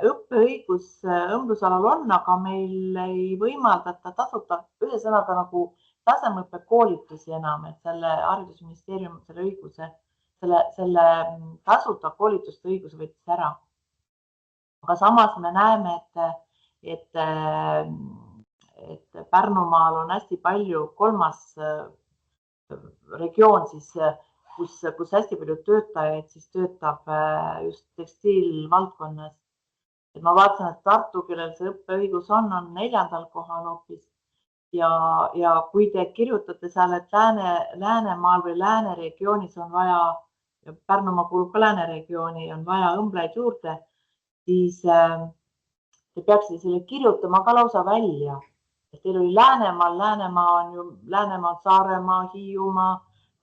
õppeõigus õmblusalal on, aga meil ei võimaldata tasuta ühesõnaga nagu tasemeõppekoolitusi enam, et selle haridusministeerium selle õiguse, selle tasuta koolituste õiguse võttis ära. Aga samas me näeme, et Pärnumaal on hästi palju kolmas regioon, siis, kus hästi palju töötajaid siis töötab just tekstiilvaldkonnas. Et ma vaatasin, et Tartu, kellel see õppeõigus on 4. kohal hoopis. Ja kui te kirjutate seal, et Läänemaal või Lääneregioonis on vaja, Pärnumaa kuulub ka Lääneregiooni, on vaja õmbleid juurde, siis te peaksite selle kirjutama ka lausa välja. Teil oli Läänemaa on Saaremaa, Hiiumaa,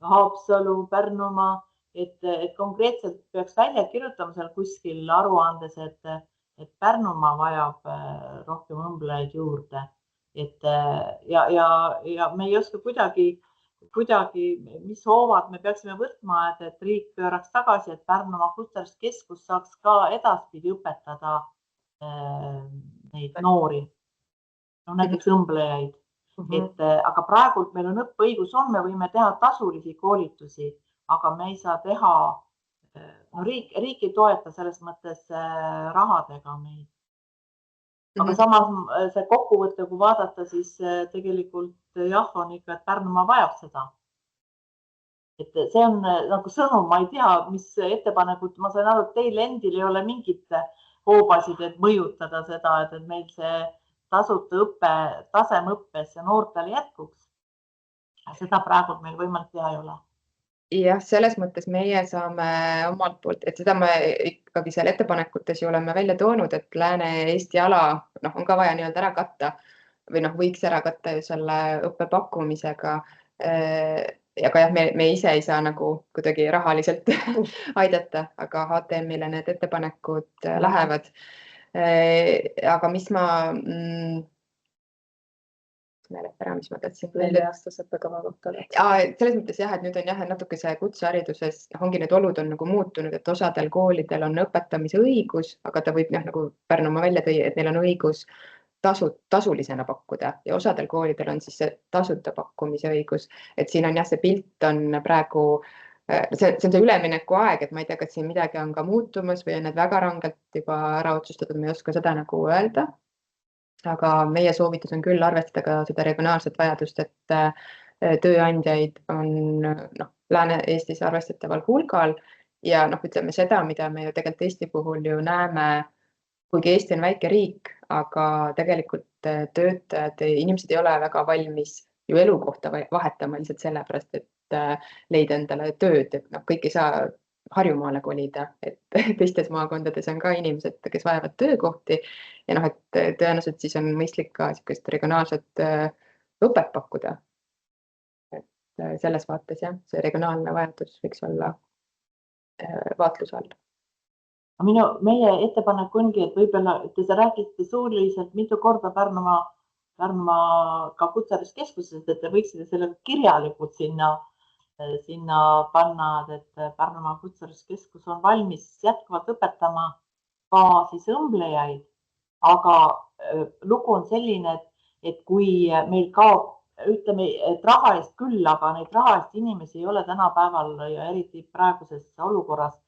Haapsalu, Pärnumaa, et konkreetselt peaks välja kirjutama seal kuskil aruandes, et Pärnumaa vajab rohkem õmblejaid juurde. Ja me ei oska kuidagi, mis hoovad me peaksime võtma, et riik pööraks tagasi, et Pärnumaa Kutseruskeskus saaks ka edaspidi õpetada neid noori, näiteks õmblejaid. Aga praegult meil on õppeõigus on, me võime teha tasulisi koolitusi, aga me ei saa teha, riik ei toeta selles mõttes rahadega meid. Aga samas see kokkuvõte, kui vaadata, siis tegelikult jah, on ikka, et Pärnumaa vajab seda. Et see on nagu sõnum, ma ei tea, mis ettepanekud, ma sain aru, et teil endil ei ole mingit hoobasid, et mõjutada seda, et meil see tasuta õppe tasemeõppes ja noortele jätkuks. Seda praegu meil võimalik teha ei ole. Jah, selles mõttes meie saame omalt poolt, et seda me ikkagi seal ettepanekutes ju oleme välja toonud, et Lääne-Eesti ala on ka vaja nii-öelda ära katta või võiks ära katta ju selle õppepakkumisega. Aga jah, me ise ei saa nagu kuidagi rahaliselt aidata, aga HTM-ile need ettepanekud lähevad. Aga mis ma mis ma tahtsin 4-aastase õppekava kohta. Selles mõttes jah, et nüüd on jah, natuke see kutsehariduses ongi need olud on nagu muutunud, et osadel koolidel on õpetamise õigus, aga ta võib nagu Pärnumaa välja tõi, et neil on õigus tasulisena pakkuda ja osadel koolidel on siis see tasuta pakkumise õigus. Et siin on jah, see pilt on praegu, see on see ülemineku aeg, et ma ei tea, kas siin midagi on ka muutumas või on need väga rangelt juba ära otsustatud, me ei oska seda nagu öelda. Aga meie soovitus on küll arvestada ka seda regionaalset vajadust, et tööandjaid on Lääne-Eestis arvestataval hulgal ja ütleme seda, mida me ju tegelikult Eesti puhul ju näeme, kuigi Eesti on väike riik, aga tegelikult töötajad, inimesed ei ole väga valmis ju elukohta vahetama lihtsalt sellepärast, et leida endale tööd, et kõik ei saa Harjumaale kolida, et teistes maakondades on ka inimesed, kes vajavad töökohti ja et tõenäoliselt siis on mõistlik ka regionaalset õpet pakkuda. Et selles vaates jah, see regionaalne vajadus võiks olla vaatluse all. Meie ettepanek ongi, et võib-olla te räägite suuliselt mitu korda Pärnumaa ka Kutseruskeskuses, et te võiksite selle kirjalikult sinna panna, et Pärnumaa Kutseruskeskus on valmis jätkuvalt õpetama ka siis õmblejaid, aga lugu on selline, et kui meil kaob, ütleme, et raha eest küll, aga neid raha eest inimesi ei ole tänapäeval ja eriti praeguses olukorras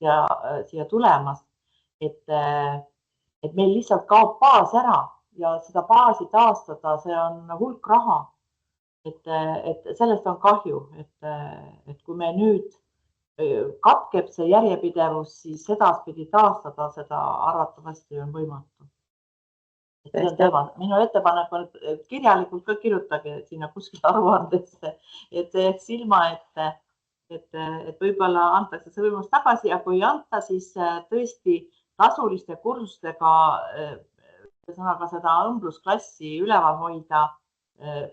ja siia tulemas, et meil lihtsalt kaob baas ära ja seda baasi taastada, see on hulk raha. Et sellest on kahju, et kui me nüüd katkeb see järjepidevus, siis edaspidi taastada seda arvatavasti on võimatu. Minu ettepanek on, et kirjalikult ka kirjutage sinna kuskil aruandesse, et see jääks silma, et võib-olla antakse see võimalus tagasi ja kui ei anta, siis tõesti tasuliste kursustega seda õmblusklassi üleval hoida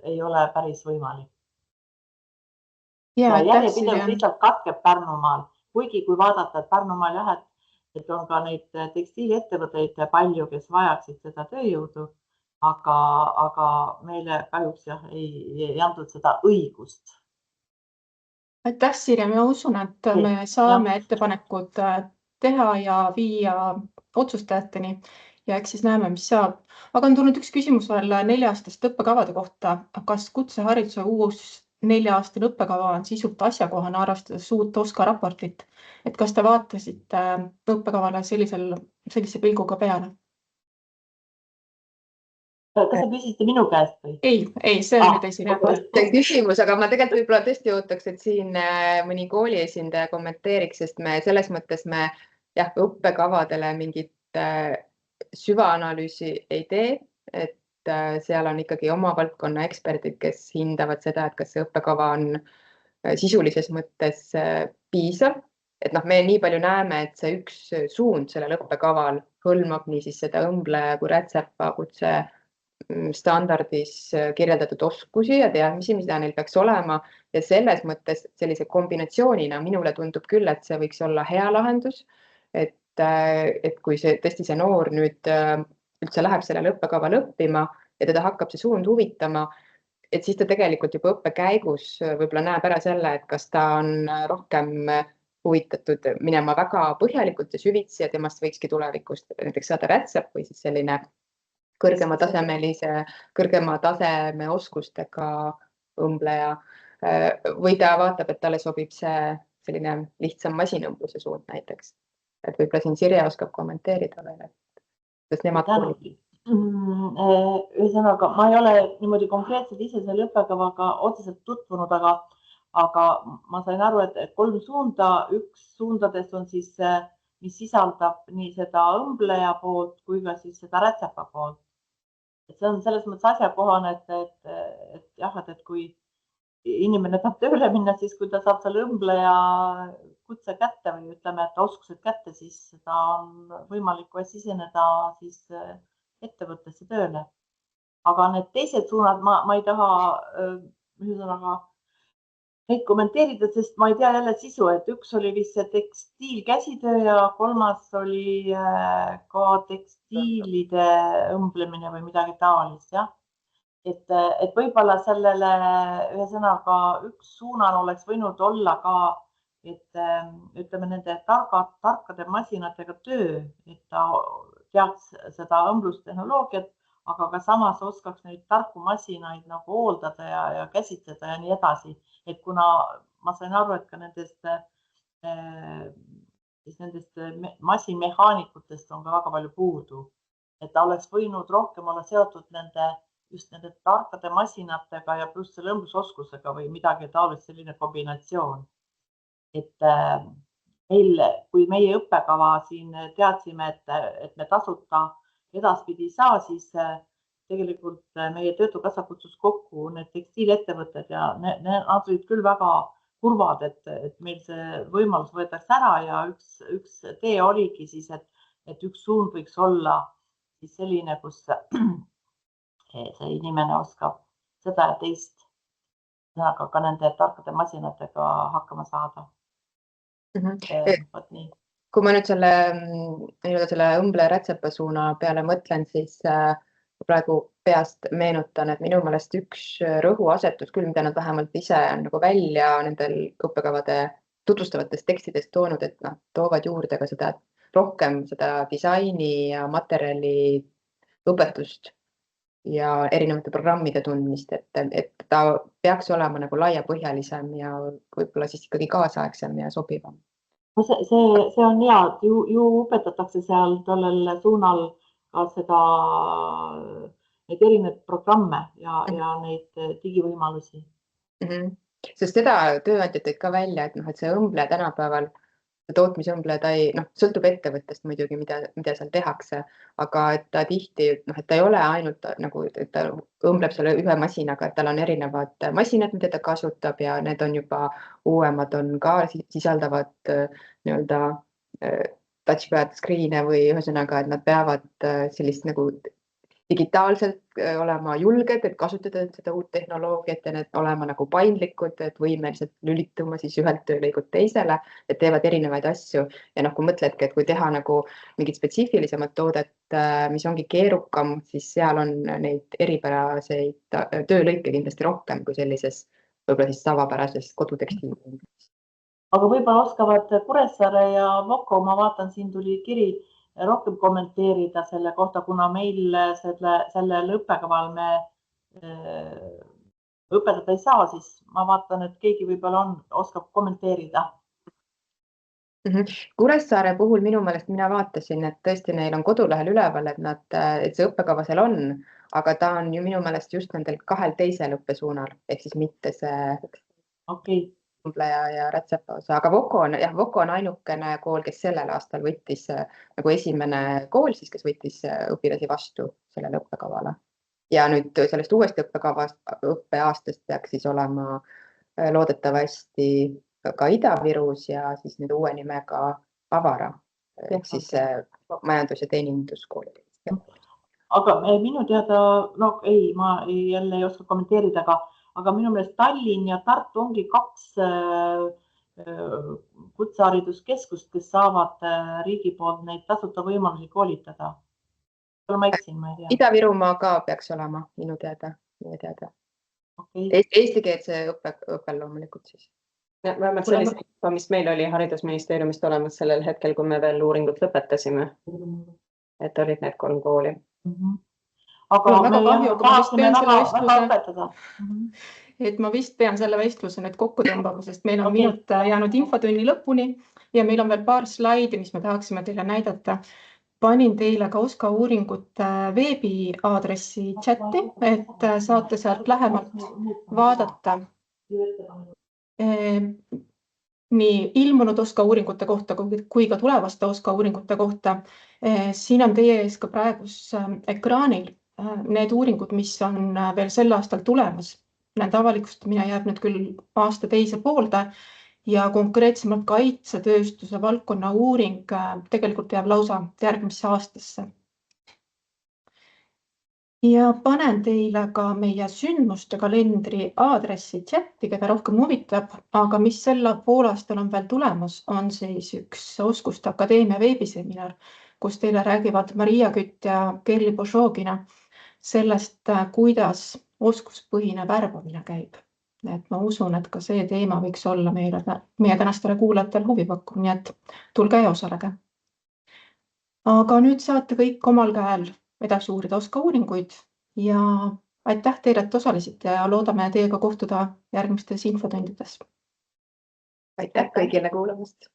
ei ole päris võimalik. Järjepidevus lihtsalt katkeb Pärnumaal, kuigi kui vaadata, et Pärnumaal jah, et on ka neid tekstiiliettevõtteid palju, kes vajaksid seda tööjõudu, aga meile kahjuks jah, ei antud seda õigust. Aitäh, Sirje, ma usun, et me saame ettepanekud teha ja viia otsustajateni ja eks siis näeme, mis saab. Aga on tulnud üks küsimus veel 4-aastaste õppekavade kohta. Kas kutsehariduse uus 4-aastane õppekava on sisult asjakohane arvestades uut OSKA raportit? Et kas te vaatasite õppekavale sellise pilguga peale? Kas sa küsisid minu käest või? Ei, see on nüüd esinejate. See küsimus, aga ma tegelikult võib-olla tõesti ootaks, et siin mõni kooli esindaja kommenteeriks, sest me selles mõttes õppekavadele mingit süvaanalüüsi ei tee, et seal on ikkagi oma valdkonna eksperdid, kes hindavad seda, et kas see õppekava on sisulises mõttes piisav. Et me nii palju näeme, et see üks suund sellel õppekaval hõlmab nii siis seda õmble kui rätsepa kutse standardis kirjeldatud oskusi ja teadmisi, mida neil peaks olema ja selles mõttes sellise kombinatsioonina minule tundub küll, et see võiks olla hea lahendus, et kui tõesti see noor nüüd üldse läheb sellele õppekavale õppima ja teda hakkab see suund huvitama, et siis ta tegelikult juba õppe käigus võib-olla näeb ära selle, et kas ta on rohkem huvitatud minema väga põhjalikult ja süvitsi ja temast võikski tulevikus näiteks saada rätsep või siis selline kõrgema taseme oskustega õmbleja või ta vaatab, et talle sobib see selline lihtsam masinõmbluse suund näiteks. Et võib-olla siin Sirje oskab kommenteerida veel, et nemad koolid. Ühesõnaga, ma ei ole niimoodi konkreetselt ise selle õppekavaga otseselt tutvunud, aga ma sain aru, et 3 suunda, üks suundades on siis, mis sisaldab nii seda õmbleja poolt kui ka siis seda rätsepa poolt. Et see on selles mõttes asjakohane, et kui inimene tahab tööle minna, siis kui ta saab selle õmbleja kutse kätte või ütleme, et oskused kätte, siis seda on võimalik kohe siseneda siis ettevõttesse tööle. Aga need teised suunad, ma ei taha ühesõnaga neid kommenteerida, sest ma ei tea jälle sisu, et üks oli vist see tekstiilkäsitöö ja 3. oli ka tekstiilide õmblemine või midagi taolist, jah. Et võib-olla sellele ühesõnaga üks suunan oleks võinud olla ka, et ütleme nende tarkade masinatega töö, et ta teaks seda õmblustehnoloogiat, aga ka samas oskaks neid tarku masinaid nagu hooldada ja käsitleda ja nii edasi. Et kuna ma sain aru, et ka nendest masinmehaanikutest on ka väga palju puudu, et ta oleks võinud rohkem olla seotud just nende tarkade masinatega ja pluss selle õmblusoskusega või midagi taolist, selline kombinatsioon. Et kui meie õppekava siin teadsime, et me tasuta edaspidi ei saa, siis tegelikult meie Töötukassa kutsus kokku need tekstiilettevõtted ja nad olid küll väga kurvad, et meil see võimalus võetakse ära ja üks tee oligi siis, et üks suund võiks olla siis selline, kus see inimene oskab seda ja teist, aga ka nende tarkade masinatega hakkama saada. Kui ma nüüd selle õmble rätsepa suuna peale mõtlen, siis praegu peast meenutan, et minu meelest üks rõhuasetus küll, mida nad vähemalt ise on nagu välja nendel õppekavade tutvustavatest tekstidest toonud, et toovad juurde ka seda rohkem seda disaini ja materjali õpetust ja erinevate programmide tundmist, et ta peaks olema nagu laiapõhjalisem ja võib-olla siis ikkagi kaasaegsem ja sobivam. See on hea, et ju õpetatakse seal tollel suunal ka neid erinevaid programme ja neid digivõimalusi. Sest seda tööandjad tõid ka välja, et see õmble tänapäeval, tootmisõmble, ta ei, sõltub ettevõttest muidugi, mida seal tehakse, aga et ta tihti, et ta ei ole ainult nagu, et ta õmbleb selle ühe masinaga, et tal on erinevad masinad, mida ta kasutab ja need on juba uuemad, on ka sisaldavad nii-öelda touchpad screen'e või ühesõnaga, et nad peavad sellist nagu digitaalselt olema julged, et kasutada seda uut tehnoloogiat ja need olema nagu paindlikud, et võimelised lülituma siis ühelt töölõigult teisele, et teevad erinevaid asju. Ja noh, kui mõtledki, et kui teha nagu mingit spetsiifilisemat toodet, mis ongi keerukam, siis seal on neid eripäraseid töölõike kindlasti rohkem kui sellises võib-olla siis tavapärases kodutekstiili. aga võib-olla oskavad Kuressaare ja Voko, ma vaatan, siin tuli kiri, rohkem kommenteerida selle kohta, kuna meil sellel õppekaval me õpetada ei saa, siis ma vaatan, et keegi võib-olla oskab kommenteerida. Kuressaare puhul minu meelest mina vaatasin, et tõesti neil on kodulehel üleval, et see õppekava seal on, aga ta on ju minu meelest just nendel 2 teisel õppesuunal, ehk siis mitte see ja Rätsepa osa, aga Voko on ainukene kool, kes sellel aastal võttis nagu esimene kool siis, kes võttis õpilasi vastu sellele õppekavale. Ja nüüd sellest uuest õppeaastast peaks siis olema loodetavasti ka Ida-Virus ja siis nüüd uue nimega Avara, ehk siis majandus- ja teeninduskool. Aga minu teada, ma jälle ei oska kommenteerida, aga minu meelest Tallinn ja Tartu ongi 2 kutsehariduskeskust, kes saavad riigi poolt neid tasuta võimalusi koolitada. Ma eksin, ma ei tea. Ida-Virumaa ka peaks olema minu teada. Eestikeelse õppel loomulikult siis. Vähemalt sellise info, mis meil oli haridusministeeriumist olemas sellel hetkel, kui me veel uuringut lõpetasime, et olid need 3 kooli. Aga väga kahju, aga ma vist pean selle vestluse, õpetada. et ma vist pean selle vestluse nüüd kokku tõmbama, sest meil on minut jäänud infotunni lõpuni ja meil on veel paar slaidi, mis me tahaksime teile näidata. Panin teile ka OSKA uuringute veebiaadressi chati, et saate sealt lähemalt vaadata nii ilmunud OSKA uuringute kohta kui ka tulevaste OSKA uuringute kohta. Siin on teie ees ka praegus ekraanil need uuringud, mis on veel sel aastal tulemas. Nende avalikustamine jääb nüüd küll aasta teise poolde ja konkreetsemalt kaitsetööstuse valdkonna uuring tegelikult jääb lausa järgmisse aastasse. Ja panen teile ka meie sündmuste kalendri aadressi chati, keda rohkem huvitab, aga mis selle poolaastal on veel tulemas, on siis üks Oskuste Akadeemia veebiseminar, kus teile räägivad Maria Kütt ja Kelly Bošogina sellest, kuidas oskuspõhine värbamine käib. Et ma usun, et ka see teema võiks olla meie tänastele kuulajatele huvipakkuv, nii et tulge ja osalege. Aga nüüd saate kõik omal käel edasi uurida OSKA uuringuid ja aitäh teile, et osalesite ja loodame teiega kohtuda järgmistes infotundides. Aitäh kõigile kuulamast!